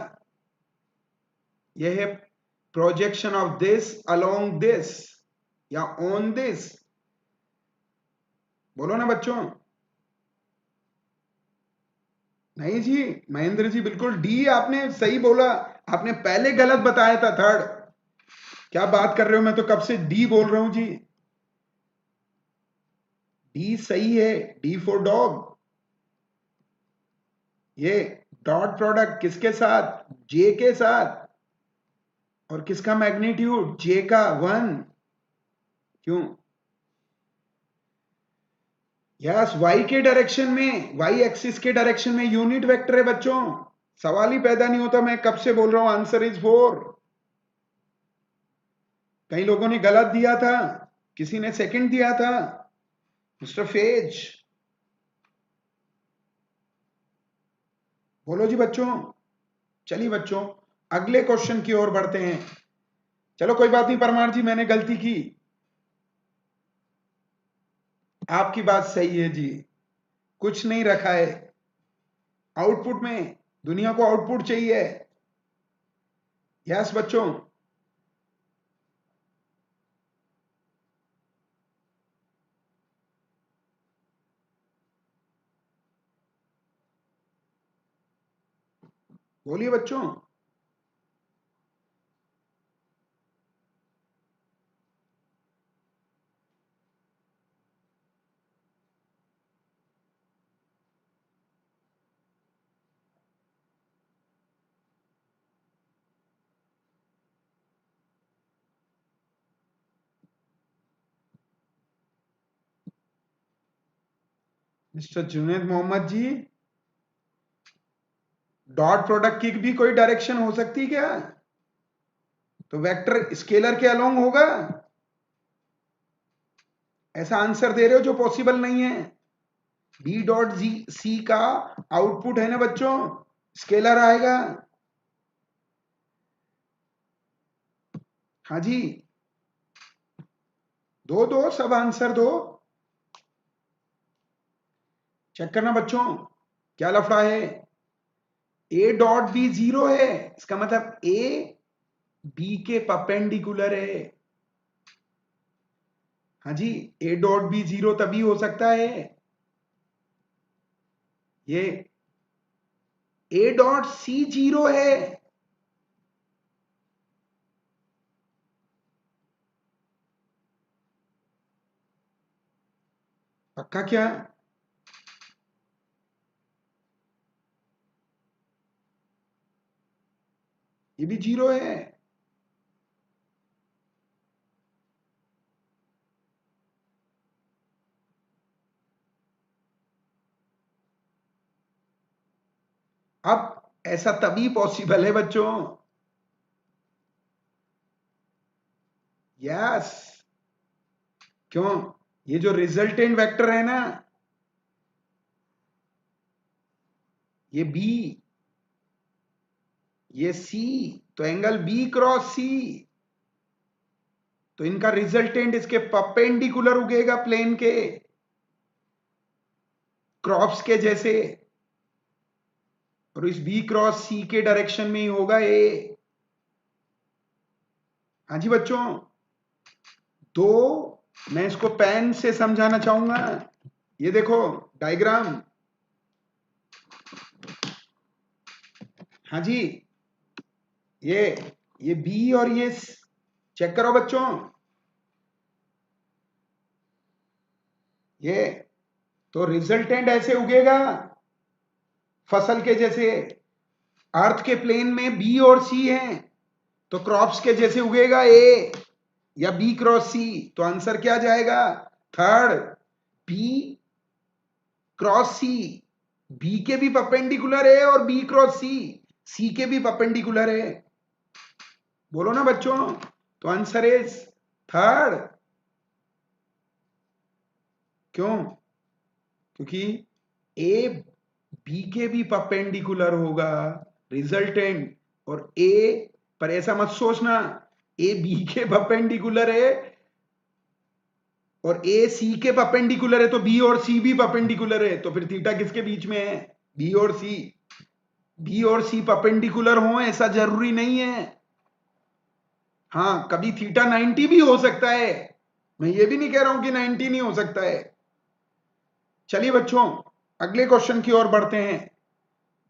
यह है projection of this along this या ऑन दिस। बोलो ना बच्चों। नहीं जी महेंद्र जी, बिल्कुल डी आपने सही बोला, आपने पहले गलत बताया था थर्ड। क्या बात कर रहे हो, मैं तो कब से डी बोल रहा हूं जी। डी सही है, डी फॉर डॉग। ये डॉट प्रोडक्ट किसके साथ, जे के साथ, और किसका मैग्नीट्यूड, जे का 1। क्यों, यस वाई के डायरेक्शन में, वाई एक्सिस के डायरेक्शन में यूनिट वेक्टर है बच्चों, सवाल ही पैदा नहीं होता, मैं कब से बोल रहा हूं आंसर इज 4। कई लोगों ने गलत दिया था, किसी ने सेकंड दिया था, मिस्टर फेज। बोलो जी बच्चों। चलिए बच्चों अगले क्वेश्चन की ओर बढ़ते हैं। चलो कोई बात नहीं परमार जी, मैंने गलती की, आपकी बात सही है जी, कुछ नहीं रखा है आउटपुट में, दुनिया को आउटपुट चाहिए। यस बच्चों। बोलिए बच्चों। मिस्टर जुनैद मोहम्मद जी, डॉट प्रोडक्ट की भी कोई डायरेक्शन हो सकती क्या, तो वेक्टर स्केलर के अलोंग होगा, ऐसा आंसर दे रहे हो जो पॉसिबल नहीं है। बी डॉट जी सी का आउटपुट है ना बच्चों, स्केलर आएगा। हाँ जी, दो दो सब आंसर दो, चेक करना बच्चों क्या लफड़ा है। ए डॉट बी 0 है, इसका मतलब ए बी के परपेंडिकुलर है। हाँ जी, ए डॉट बी 0 तभी हो सकता है, ये ए डॉट सी 0 है। पक्का क्या, ये भी 0 है। अब ऐसा तभी पॉसिबल है बच्चों, यस। क्यों, ये जो रिजल्टेंट वेक्टर है ना, ये बी, ये सी, तो एंगल बी क्रॉस सी, तो इनका रिजल्टेंट इसके परपेंडिकुलर उगेगा प्लेन के, क्रॉप्स के जैसे, और इस बी क्रॉस सी के डायरेक्शन में ही होगा ए। हाँ जी बच्चों, दो, मैं इसको पेन से समझाना चाहूंगा, ये देखो डायग्राम। हाँ जी, ये बी और ये चेक करो बच्चों, ये तो रिजल्टेंट ऐसे उगेगा फसल के जैसे, अर्थ के प्लेन में बी और सी हैं, तो क्रॉप्स के जैसे उगेगा ए या बी क्रॉस सी, तो आंसर क्या जाएगा, थर्ड, बी क्रॉस सी। बी के भी परपेंडिकुलर है और बी क्रॉस सी, सी के भी परपेंडिकुलर है। बोलो ना बच्चों, तो आंसर इज थर्ड। क्यों, क्योंकि ए बी के भी परपेंडिकुलर होगा रिजल्टेंट, और ए, पर ऐसा मत सोचना ए बी के परपेंडिकुलर है और ए सी के परपेंडिकुलर है तो बी और सी भी परपेंडिकुलर है, तो फिर थीटा किसके बीच में है? बी और सी। बी और सी परपेंडिकुलर हो ऐसा जरूरी नहीं है। हाँ, कभी थीटा 90 भी हो सकता है, मैं ये भी नहीं कह रहा हूं कि 90 नहीं हो सकता है। चलिए बच्चों, अगले क्वेश्चन की ओर बढ़ते हैं।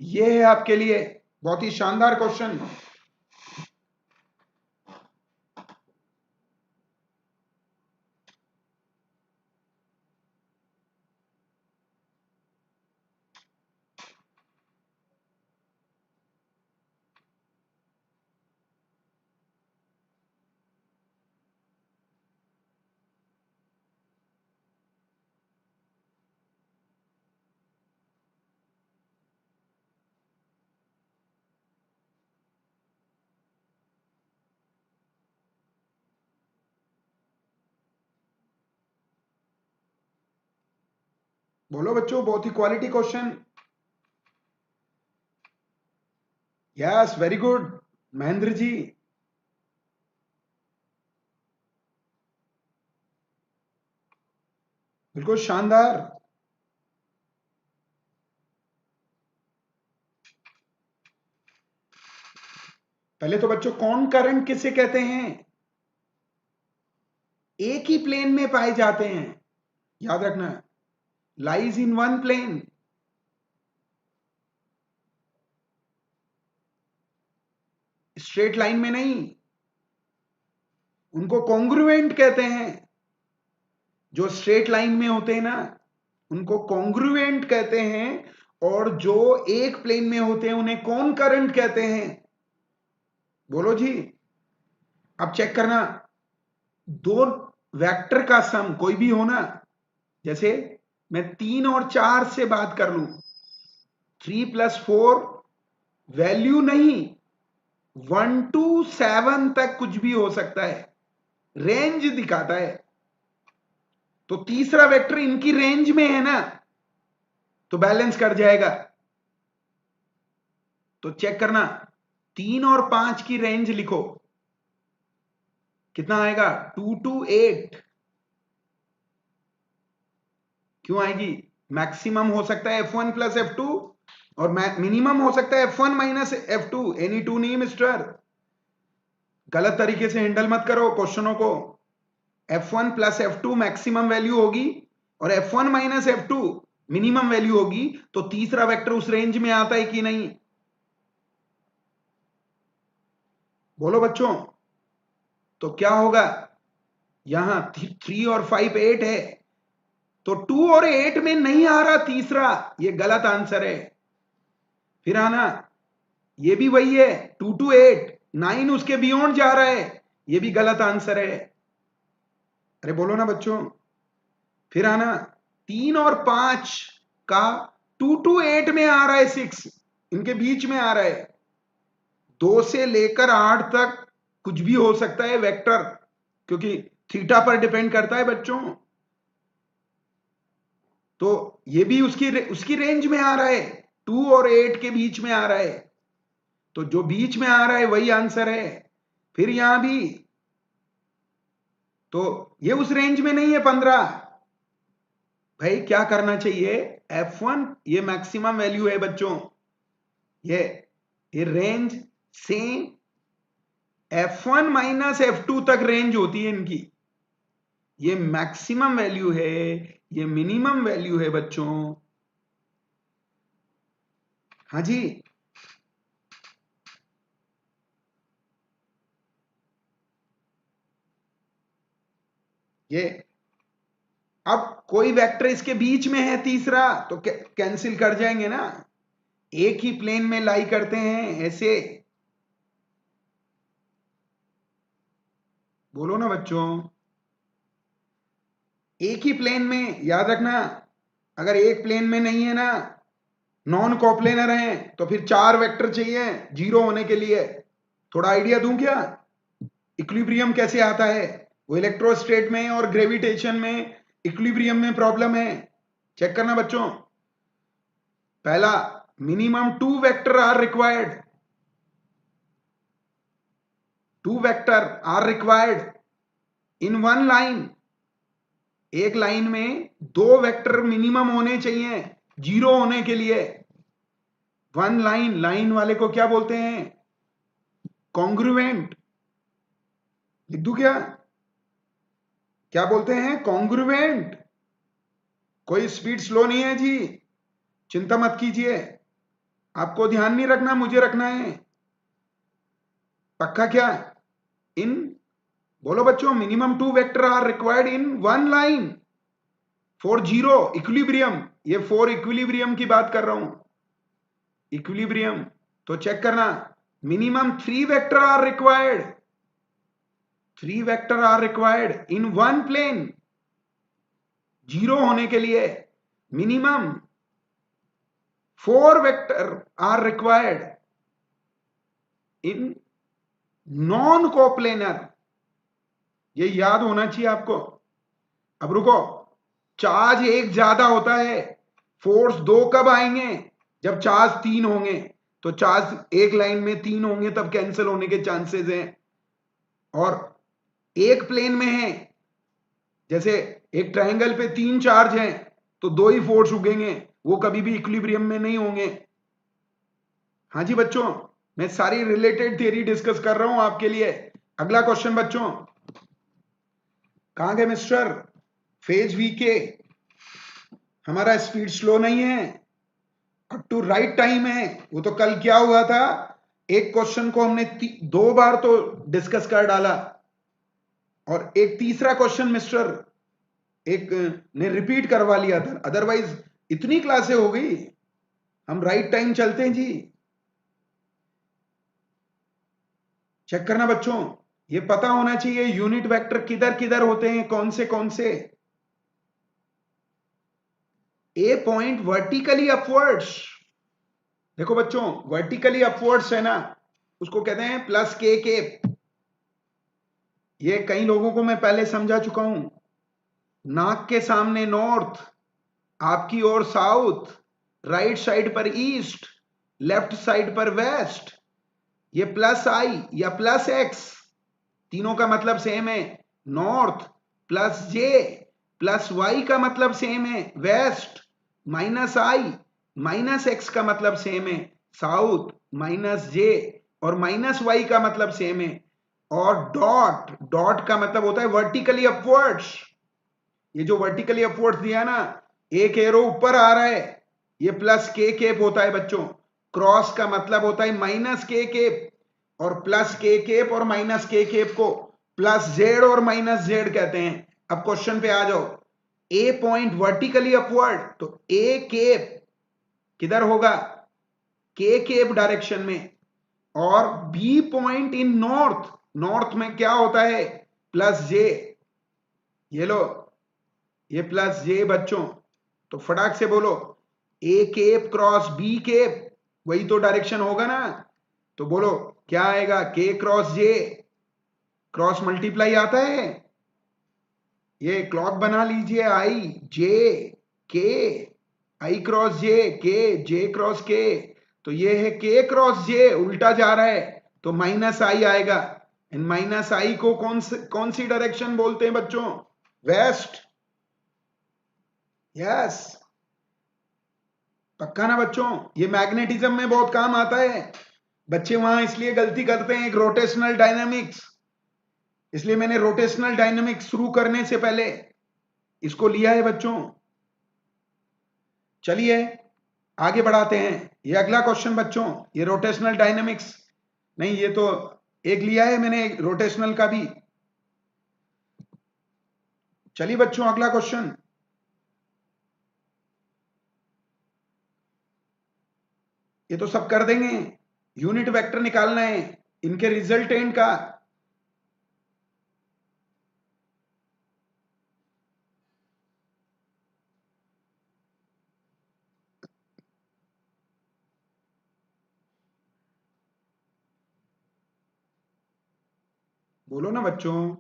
ये है आपके लिए बहुत ही शानदार क्वेश्चन। बोलो बच्चों, बहुत ही quality question. Yes, very good Mahendra ji. बिल्कुल शानदार। पहले तो बच्चों, कौन करंट किसे कहते हैं? एक ही प्लेन में पाए जाते हैं, याद रखना, lies in one plane. Straight line में नहीं, उनको कॉन्ग्रुएंट कहते हैं। जो स्ट्रेट लाइन में होते हैं ना, उनको कॉन्ग्रुएंट कहते हैं, और जो एक प्लेन में होते हैं उन्हें कौन करंट कहते हैं? बोलो जी। अब चेक करना, दो वेक्टर का सम कोई भी हो ना, जैसे मैं 3 और 4 से बात कर लूं, 3+4 वैल्यू नहीं, 1 to 7 तक कुछ भी हो सकता है, रेंज दिखाता है। तो तीसरा वेक्टर इनकी रेंज में है ना, तो बैलेंस कर जाएगा। तो चेक करना, 3 और 5 की रेंज लिखो, कितना आएगा? 2 to 8। क्यों आएगी? मैक्सिमम हो सकता है F1 प्लस F2, और मिनिमम हो सकता है F1 minus F2। Any two नहीं मिस्टर, गलत तरीके से हैंडल मत करो क्वेश्चनों को। F1 plus F2 maximum value होगी, और F1 minus F2 minimum value होगी, तो तीसरा वेक्टर उस रेंज में आता है कि नहीं? बोलो बच्चों। तो क्या होगा? यहां 3 और 5 8 है, तो 2 और 8 में नहीं आ रहा तीसरा, ये गलत आंसर है। फिर आना, ये भी वही है, 2 to 8, 9 उसके बियॉन्ड जा रहा है, ये भी गलत आंसर है। अरे बोलो ना बच्चों। फिर आना, 3 और 5 का 2 to 8 में आ रहा है, 6 इनके बीच में आ रहा है। 2 से लेकर 8 तक कुछ भी हो सकता है वेक्टर, क्योंकि थीटा पर डिपेंड करता है बच्चों। तो ये भी उसकी रेंज में आ रहा है, 2 और 8 के बीच में आ रहा है, तो जो बीच में आ रहा है वही आंसर है। फिर यहां भी, तो ये उस रेंज में नहीं है 15। भाई क्या करना चाहिए? F1 ये मैक्सिमम वैल्यू है बच्चों, ये ये रेंज से F1 माइनस F2 तक रेंज होती है इनकी। ये मैक्सिमम वैल्यू है, ये मिनिमम वैल्यू है बच्चों। हाँ जी। ये अब कोई वेक्टर इसके बीच में है तीसरा, तो कैंसिल कर जाएंगे ना, एक ही प्लेन में लाई करते हैं ऐसे। बोलो ना बच्चों। एक ही प्लेन में, याद रखना, अगर एक प्लेन में नहीं है ना, नॉन कोप्लेनर हैं, तो फिर 4 वेक्टर चाहिए जीरो होने के लिए। थोड़ा आइडिया दूं क्या? इक्विलिब्रियम कैसे आता है? वो इलेक्ट्रोस्टेट में और ग्रेविटेशन में इक्विलिब्रियम में प्रॉब्लम है। चेक करना बच्चों, पहला, minimum 2 vector are required, 2 vector are required in one line. एक लाइन में 2 वेक्टर मिनिमम होने चाहिए 0 होने के लिए। वन लाइन वाले को क्या बोलते हैं? कॉन्ग्रुएंट। लिख दूं क्या? क्या बोलते हैं? कॉन्ग्रुएंट। कोई स्पीड स्लो नहीं है जी, चिंता मत कीजिए। आपको ध्यान नहीं रखना, मुझे रखना है। पक्का क्या? इन बोलो बच्चों, minimum 2 vector are required in one line for 0 equilibrium. ये फॉर इक्विलिब्रियम की बात कर रहा हूं, इक्विलिब्रियम। तो चेक करना, minimum 3 vector are required, 3 vector are required in one plane 0 होने के लिए। Minimum 4 vector are required in non coplanar. ये याद होना चाहिए आपको। अब रुको, चार्ज 1 ज्यादा होता है, फोर्स 2 कब आएंगे? जब चार्ज 3 होंगे। तो चार्ज एक लाइन में 3 होंगे तब कैंसिल होने के चांसेस हैं। और एक प्लेन में है, जैसे एक ट्रायंगल पे 3 चार्ज हैं तो 2 ही फोर्स उगेंगे, वो कभी भी इक्विलिब्रियम में नहीं होंगे। हाँ जी बच्चों, मैं सारी रिलेटेड थियरी डिस्कस कर रहा हूं आपके लिए। अगला क्वेश्चन बच्चों, कहां गए मिस्टर? फेज वी के हमारा स्पीड स्लो नहीं है, अप टू राइट टाइम है। वो तो कल क्या हुआ था, एक क्वेश्चन को हमने 2 बार तो डिस्कस कर डाला, और एक तीसरा क्वेश्चन मिस्टर एक ने रिपीट करवा लिया था। अदरवाइज इतनी क्लासें हो गई, हम राइट टाइम चलते हैं जी। चेक करना बच्चों, ये पता होना चाहिए यूनिट वेक्टर किधर किधर होते हैं, कौन से। ए पॉइंट वर्टिकली अपवर्ड्स, देखो बच्चों वर्टिकली अपवर्ड्स है ना, उसको कहते हैं प्लस के केप। ये कई लोगों को मैं पहले समझा चुका हूं। नाक के सामने नॉर्थ, आपकी ओर साउथ, राइट साइड पर ईस्ट, लेफ्ट साइड पर वेस्ट। ये प्लस आई या प्लस एक्स, तीनों का मतलब सेम है। नॉर्थ प्लस जे प्लस वाई का मतलब सेम है वेस्ट, माइनस आई माइनस एक्स का मतलब सेम है साउथ, माइनस जे और माइनस वाई का मतलब सेम है। और डॉट, डॉट का मतलब होता है वर्टिकली अपवर्ड्स। ये जो वर्टिकली अपवर्ड्स दिया ना, एक एरो ऊपर आ रहा है, ये प्लस के केप होता है बच्चों। क्रॉस का मतलब होता है माइनस के केप, और प्लस के केप और माइनस के केप को प्लस जेड और माइनस जेड कहते हैं। अब क्वेश्चन पे आ जाओ, ए पॉइंट वर्टिकली अपवर्ड, तो ए केप किधर होगा? के केप डायरेक्शन में। और B point in north, north में क्या होता है? Plus j. ये लो, ये प्लस जे बच्चों। तो फटाक से बोलो, ए केप क्रॉस बी केप, वही तो डायरेक्शन होगा ना। तो बोलो क्या आएगा? के क्रॉस जे, क्रॉस मल्टीप्लाई आता है। ये क्लॉक बना लीजिए, आई जे के, आई क्रॉस जे के, जे क्रॉस के। तो ये है के क्रॉस जे, उल्टा जा रहा है तो माइनस आई आएगा। इन माइनस आई को कौन सी डायरेक्शन बोलते हैं बच्चों? वेस्ट। यस, पक्का ना बच्चों? ये मैग्नेटिज्म में बहुत काम आता है। बच्चे वहां इसलिए गलती करते हैं, एक रोटेशनल डायनामिक्स। इसलिए मैंने रोटेशनल डायनामिक्स शुरू करने से पहले इसको लिया है बच्चों। चलिए आगे बढ़ाते हैं। ये अगला क्वेश्चन बच्चों, ये रोटेशनल डायनामिक्स नहीं, ये तो एक लिया है मैंने रोटेशनल का भी। चलिए बच्चों अगला क्वेश्चन, ये तो सब कर देंगे। यूनिट वेक्टर निकालना है, इनके रिजल्टेंट का। बोलो ना बच्चों,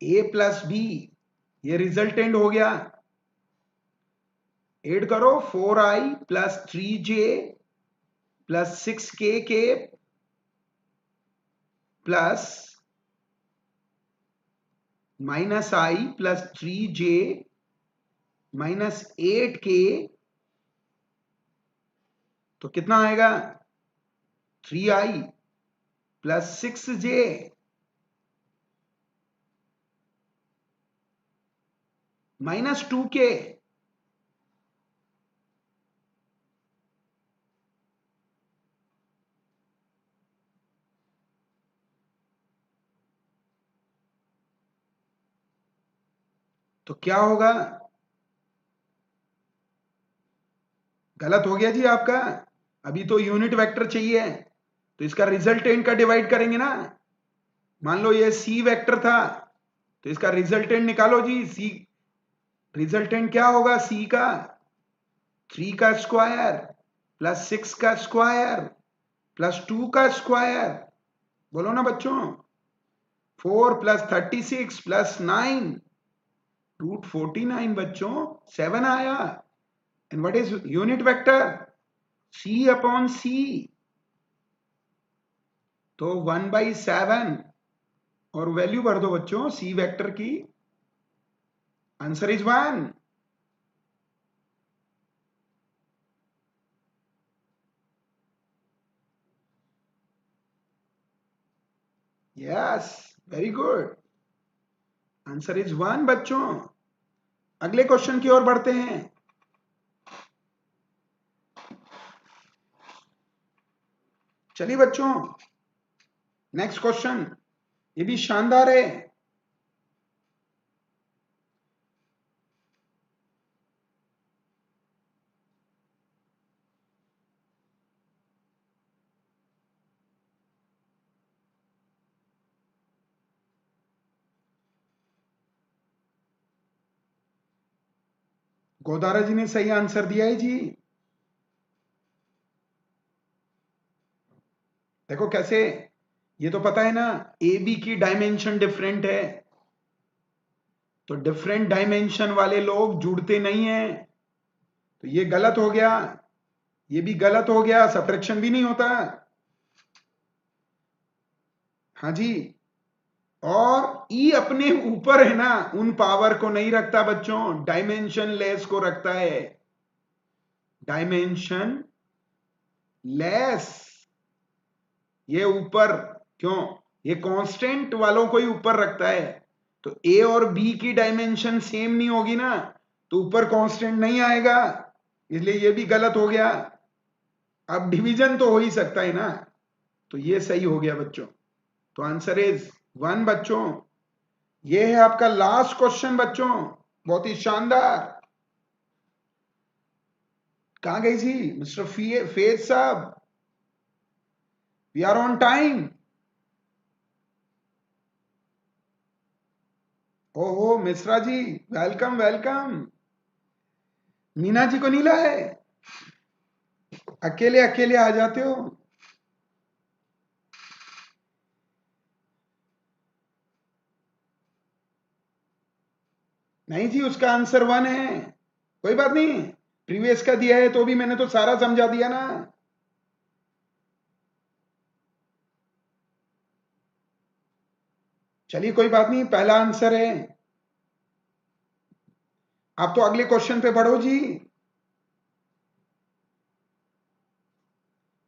ए प्लस बी, ये रिजल्टेंट हो गया। ऐड करो 4i plus 3j plus 6k के प्लस माइनस आई प्लस 3j माइनस 8k, तो कितना आएगा 3i plus 6j minus 2k। तो क्या होगा, गलत हो गया जी आपका। अभी तो यूनिट वेक्टर चाहिए, तो इसका रिजल्टेंट का डिवाइड करेंगे ना। मान लो ये सी वेक्टर था, तो इसका रिजल्टेंट निकालो जी। सी रिजल्टेंट क्या होगा, सी का 3 का स्क्वायर प्लस 6 का स्क्वायर प्लस 2 का स्क्वायर, बोलो ना बच्चों। 4 प्लस 36 प्लस 9 रूट 49 बच्चों, 7 आया। And what is unit vector, C upon C, तो 1/7 और वैल्यू भर दो बच्चों सी वेक्टर की। Answer is 1। Yes, very good, answer is 1 बच्चों। अगले क्वेश्चन की ओर बढ़ते हैं। चलिए बच्चों, नेक्स्ट क्वेश्चन, ये भी शानदार है। गोदारा जी ने सही आंसर दिया है जी। देखो कैसे, ये तो पता है ना, ए बी की डायमेंशन डिफरेंट है, तो डिफरेंट डायमेंशन वाले लोग जुड़ते नहीं है, तो ये गलत हो गया, ये भी गलत हो गया, सब्ट्रैक्शन भी नहीं होता। हाँ जी, और ई अपने ऊपर है ना, उन पावर को नहीं रखता बच्चों, डायमेंशन लेस को रखता है, डायमेंशन लेस। ये ऊपर क्यों, ये कांस्टेंट वालों को ही ऊपर रखता है, तो ए और बी की डायमेंशन सेम नहीं होगी ना, तो ऊपर कांस्टेंट नहीं आएगा, इसलिए ये भी गलत हो गया। अब डिवीजन तो हो ही सकता है ना, तो ये सही हो गया बच्चों, तो आंसर इज 1 बच्चों। ये है आपका लास्ट क्वेश्चन बच्चों, बहुत ही शानदार। कहां गई थी मिस्टर फेज साहब, वी आर ऑन टाइम। ओहो मिश्रा जी, वेलकम वेलकम। मीना जी को नहीं लाए, अकेले अकेले आ जाते हो। नहीं जी, उसका आंसर 1 है, कोई बात नहीं, प्रीवियस का दिया है तो भी मैंने तो सारा समझा दिया ना। चलिए कोई बात नहीं, पहला आंसर है। आप तो अगले क्वेश्चन पे बढ़ो जी।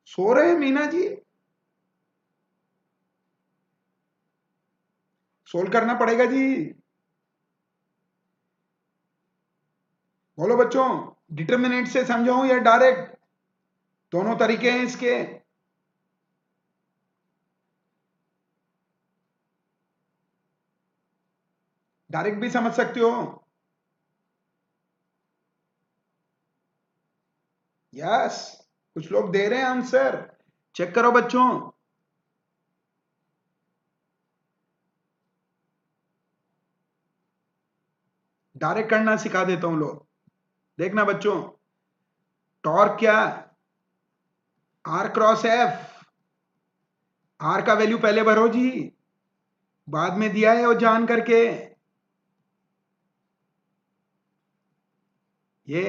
सो रहे हैं मीना जी, सोल्व करना पड़ेगा जी। बोलो बच्चों, डिटर्मिनेंट से समझाऊं या डायरेक्ट, दोनों तरीके हैं इसके। डायरेक्ट भी समझ सकते हो। यस, कुछ लोग दे रहे हैं आंसर, चेक करो बच्चों। डायरेक्ट करना सिखा देता हूं लोग, देखना बच्चों। टॉर्क क्या, आर क्रॉस एफ। आर का वैल्यू पहले भरो जी, बाद में दिया है वो जान करके। ये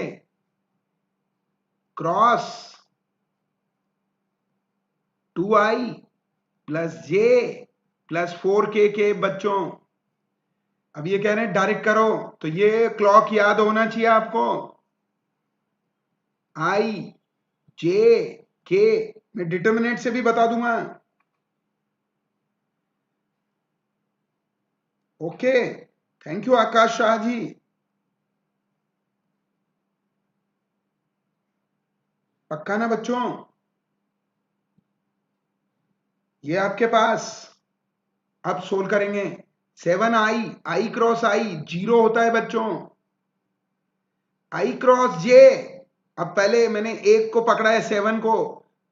क्रॉस 2i प्लस जे प्लस 4k के बच्चों। अब ये कह रहे हैं डायरेक्ट करो, तो ये क्लॉक याद होना चाहिए आपको। आई जे के, मैं डिटर्मिनेंट से भी बता दूंगा। ओके, थैंक यू आकाश शाह जी। पक्का ना बच्चों? ये आपके पास अब सोल्व करेंगे। 7i, आई क्रॉस आई 0 होता है बच्चों। आई क्रॉस जे, अब पहले मैंने एक को पकड़ा है, 7 को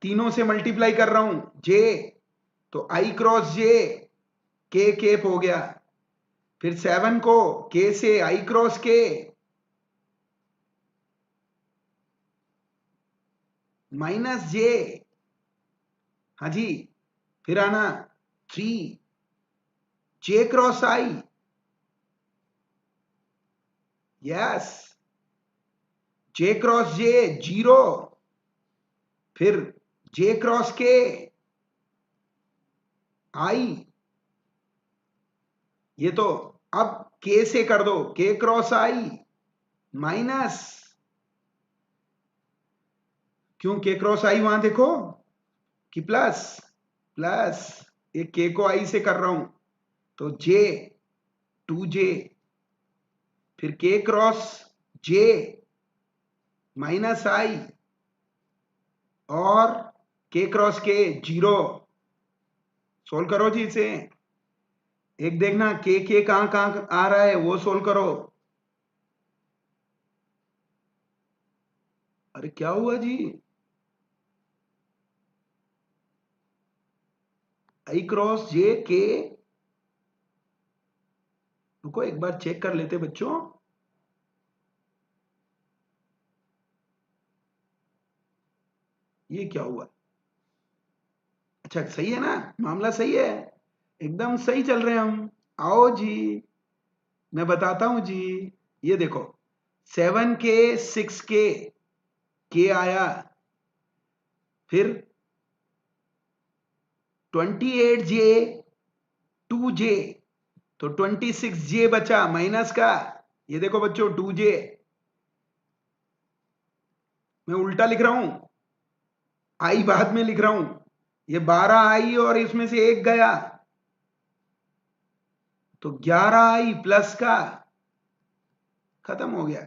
तीनों से मल्टीप्लाई कर रहा हूं जे, तो आई क्रॉस जे के केप हो गया। फिर 7 को के से आई क्रॉस के माइनस जे, हाँ जी। फिर आना 3 जे क्रॉस आई, यस, जे क्रॉस जे 0, फिर जे क्रॉस के आई, ये तो अब के से कर दो, के क्रॉस आई माइनस, क्यों के क्रॉस आई वहां देखो कि प्लस, प्लस ये के को आई से कर रहा हूं, तो जे 2j, फिर के क्रॉस जे माइनस आई, और के क्रॉस के 0। सोल्व करो जी इसे। एक देखना के कहां कहां आ रहा है, वो सोल्व करो। अरे क्या हुआ जी? आई क्रॉस जे के, रुको एक बार चेक कर लेते बच्चों। ये क्या हुआ? अच्छा सही है ना, मामला सही है, एकदम सही चल रहे हैं हम। आओ जी, मैं बताता हूं जी। ये देखो 7k 6k, के आया, फिर 28j 2j, तो 26j बचा माइनस का। ये देखो बच्चों 2j, मैं उल्टा लिख रहा हूं, आई बाद में लिख रहा हूं। ये 12 आई और इसमें से एक गया, तो 11 आई प्लस का, खत्म हो गया।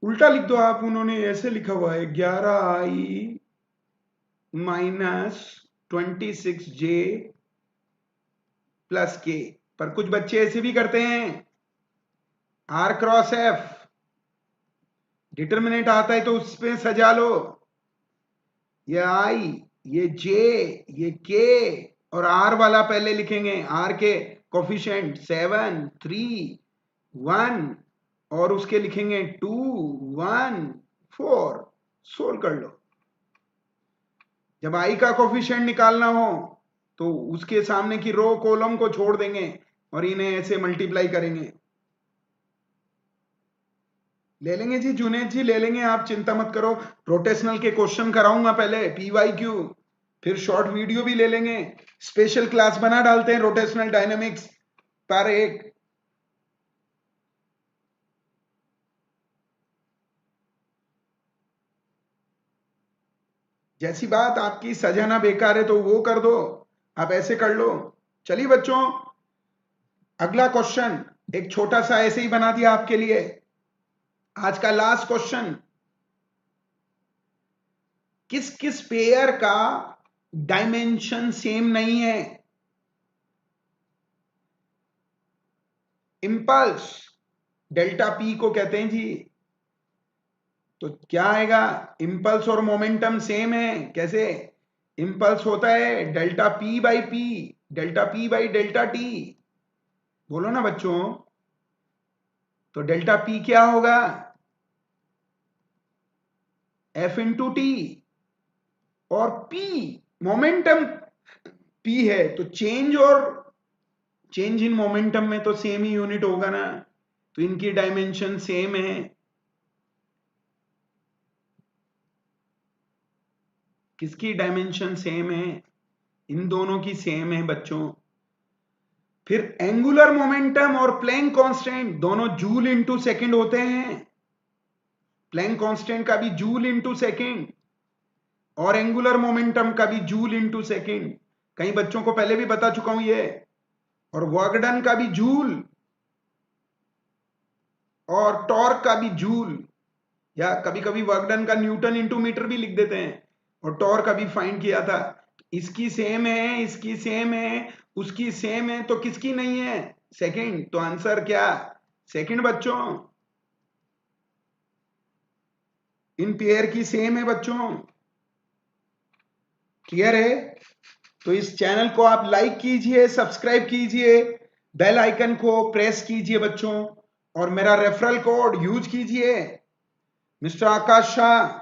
उल्टा लिख दो आप, उन्होंने ऐसे लिखा हुआ है 11i माइनस 26j प्लस के, पर कुछ बच्चे ऐसे भी करते हैं, आर क्रॉस एफ, डिटर्मिनेंट आता है तो उस पे सजा लो। ये आई, ये जे, ये के, और आर वाला पहले लिखेंगे, आर के कोफिशिएंट 7 3 1, और उसके लिखेंगे 2 1 4। सोल्व कर लो। जब आई का कोफिशिएंट निकालना हो तो उसके सामने की रो कॉलम को छोड़ देंगे और इन्हें ऐसे मल्टीप्लाई करेंगे। ले लेंगे जी जुनेद जी, ले लेंगे, आप चिंता मत करो। रोटेशनल के क्वेश्चन कराऊंगा पहले, पीवाईक्यू, फिर शॉर्ट वीडियो भी ले लेंगे। स्पेशल क्लास बना डालते हैं रोटेशनल डायनेमिक्स पर एक। जैसी बात आपकी सजाना बेकार है तो वो कर दो, आप ऐसे कर लो। चलिए बच्चों, अगला क्वेश्चन एक छोटा सा ऐसे ही बना दिया आपके लिए, आज का लास्ट क्वेश्चन। किस किस पेयर का डायमेंशन सेम नहीं है? इंपल्स डेल्टा पी को कहते हैं जी। तो क्या आएगा? इंपल्स और मोमेंटम सेम है, कैसे? इंपल्स होता है delta P by P, delta P by delta T. बोलो ना बच्चों, तो डेल्टा पी क्या होगा? एफ इंटू टी, और पी मोमेंटम पी है, तो चेंज और चेंज इन मोमेंटम में तो सेम ही यूनिट होगा ना, तो इनकी डायमेंशन सेम है। किसकी डायमेंशन सेम है? इन दोनों की सेम है बच्चों। फिर एंगुलर मोमेंटम और प्लैंक कांस्टेंट दोनों जूल इनटू सेकंड होते हैं। प्लैंक कांस्टेंट का भी जूल इनटू सेकंड और एंगुलर मोमेंटम का भी जूल इनटू सेकंड। कई बच्चों को पहले भी बता चुका हूं ये। और वर्क डन का भी जूल और टॉर्क का भी जूल, या कभी कभी वर्क डन का न्यूटन इंटू मीटर भी लिख देते हैं। और टॉर्क का भी फाइंड किया था। इसकी सेम है, इसकी सेम है, उसकी सेम है, तो किसकी नहीं है? सेकंड। तो आंसर क्या? सेकंड बच्चों। इन पेयर की सेम है बच्चों। क्लियर है? तो इस चैनल को आप लाइक कीजिए, सब्सक्राइब कीजिए, बेल आइकन को प्रेस कीजिए बच्चों, और मेरा रेफरल कोड यूज कीजिए। मिस्टर आकाश शाह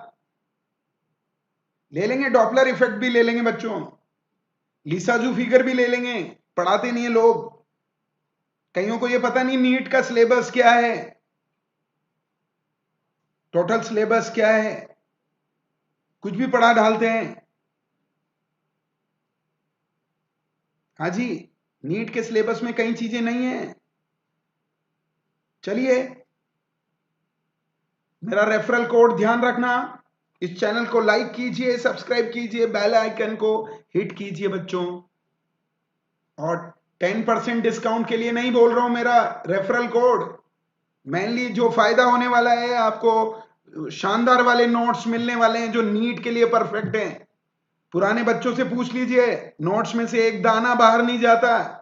ले लेंगे, डॉपलर इफेक्ट भी ले लेंगे बच्चों, लिसाजू फिगर भी ले लेंगे। पढ़ाते नहीं है लोग, कईयों को ये पता नहीं नीट का सिलेबस क्या है, टोटल सिलेबस क्या है, कुछ भी पढ़ा डालते हैं। हाँ जी, नीट के सिलेबस में कई चीजें नहीं है। चलिए, मेरा रेफरल कोड ध्यान रखना। इस चैनल को लाइक कीजिए, सब्सक्राइब कीजिए, बेल आइकन को हिट कीजिए बच्चों। और 10% डिस्काउंट के लिए नहीं बोल रहा हूं, मेरा रेफरल कोड मेनली जो फायदा होने वाला है आपको, शानदार वाले नोट्स मिलने वाले हैं जो नीट के लिए परफेक्ट हैं। पुराने बच्चों से पूछ लीजिए, नोट्स में से एक दाना बाहर नहीं जाता।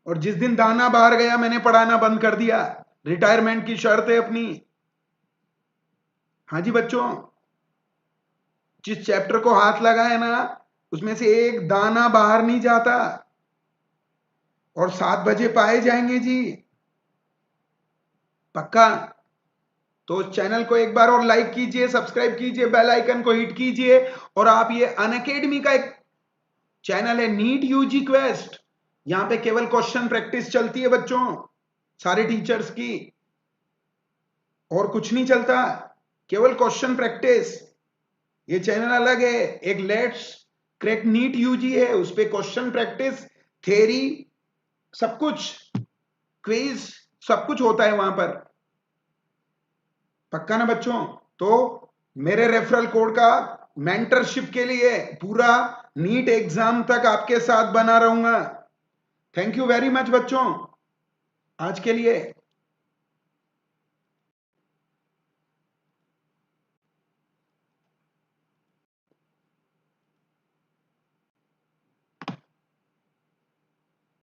और जिस दिन दाना बाहर गया मैंने पढ़ाना बंद कर दिया, रिटायरमेंट की शर्त है अपनी। हाँ जी बच्चों, जिस चैप्टर को हाथ लगा है ना, उसमें से एक दाना बाहर नहीं जाता। और 7 बजे पाए जाएंगे जी, पक्का। तो चैनल को एक बार और लाइक कीजिए, सब्सक्राइब कीजिए, बेल आइकन को हिट कीजिए। और आप ये अनअकैडमी का एक चैनल है, नीट यूजी क्वेस्ट, यहां पे केवल क्वेश्चन प्रैक्टिस चलती है बच्चों, सारे टीचर्स की, और कुछ नहीं चलता, केवल क्वेश्चन प्रैक्टिस। ये चैनल अलग है। एक लेट्स क्रैक नीट यूजी है, उस पे क्वेश्चन प्रैक्टिस, थ्योरी, सब कुछ, क्विज, सब कुछ होता है वहां पर। पक्का ना बच्चों? तो मेरे रेफरल कोड का मेंटरशिप के लिए पूरा नीट एग्जाम तक आपके साथ बना रहूंगा। थैंक यू वेरी मच बच्चों, आज के लिए।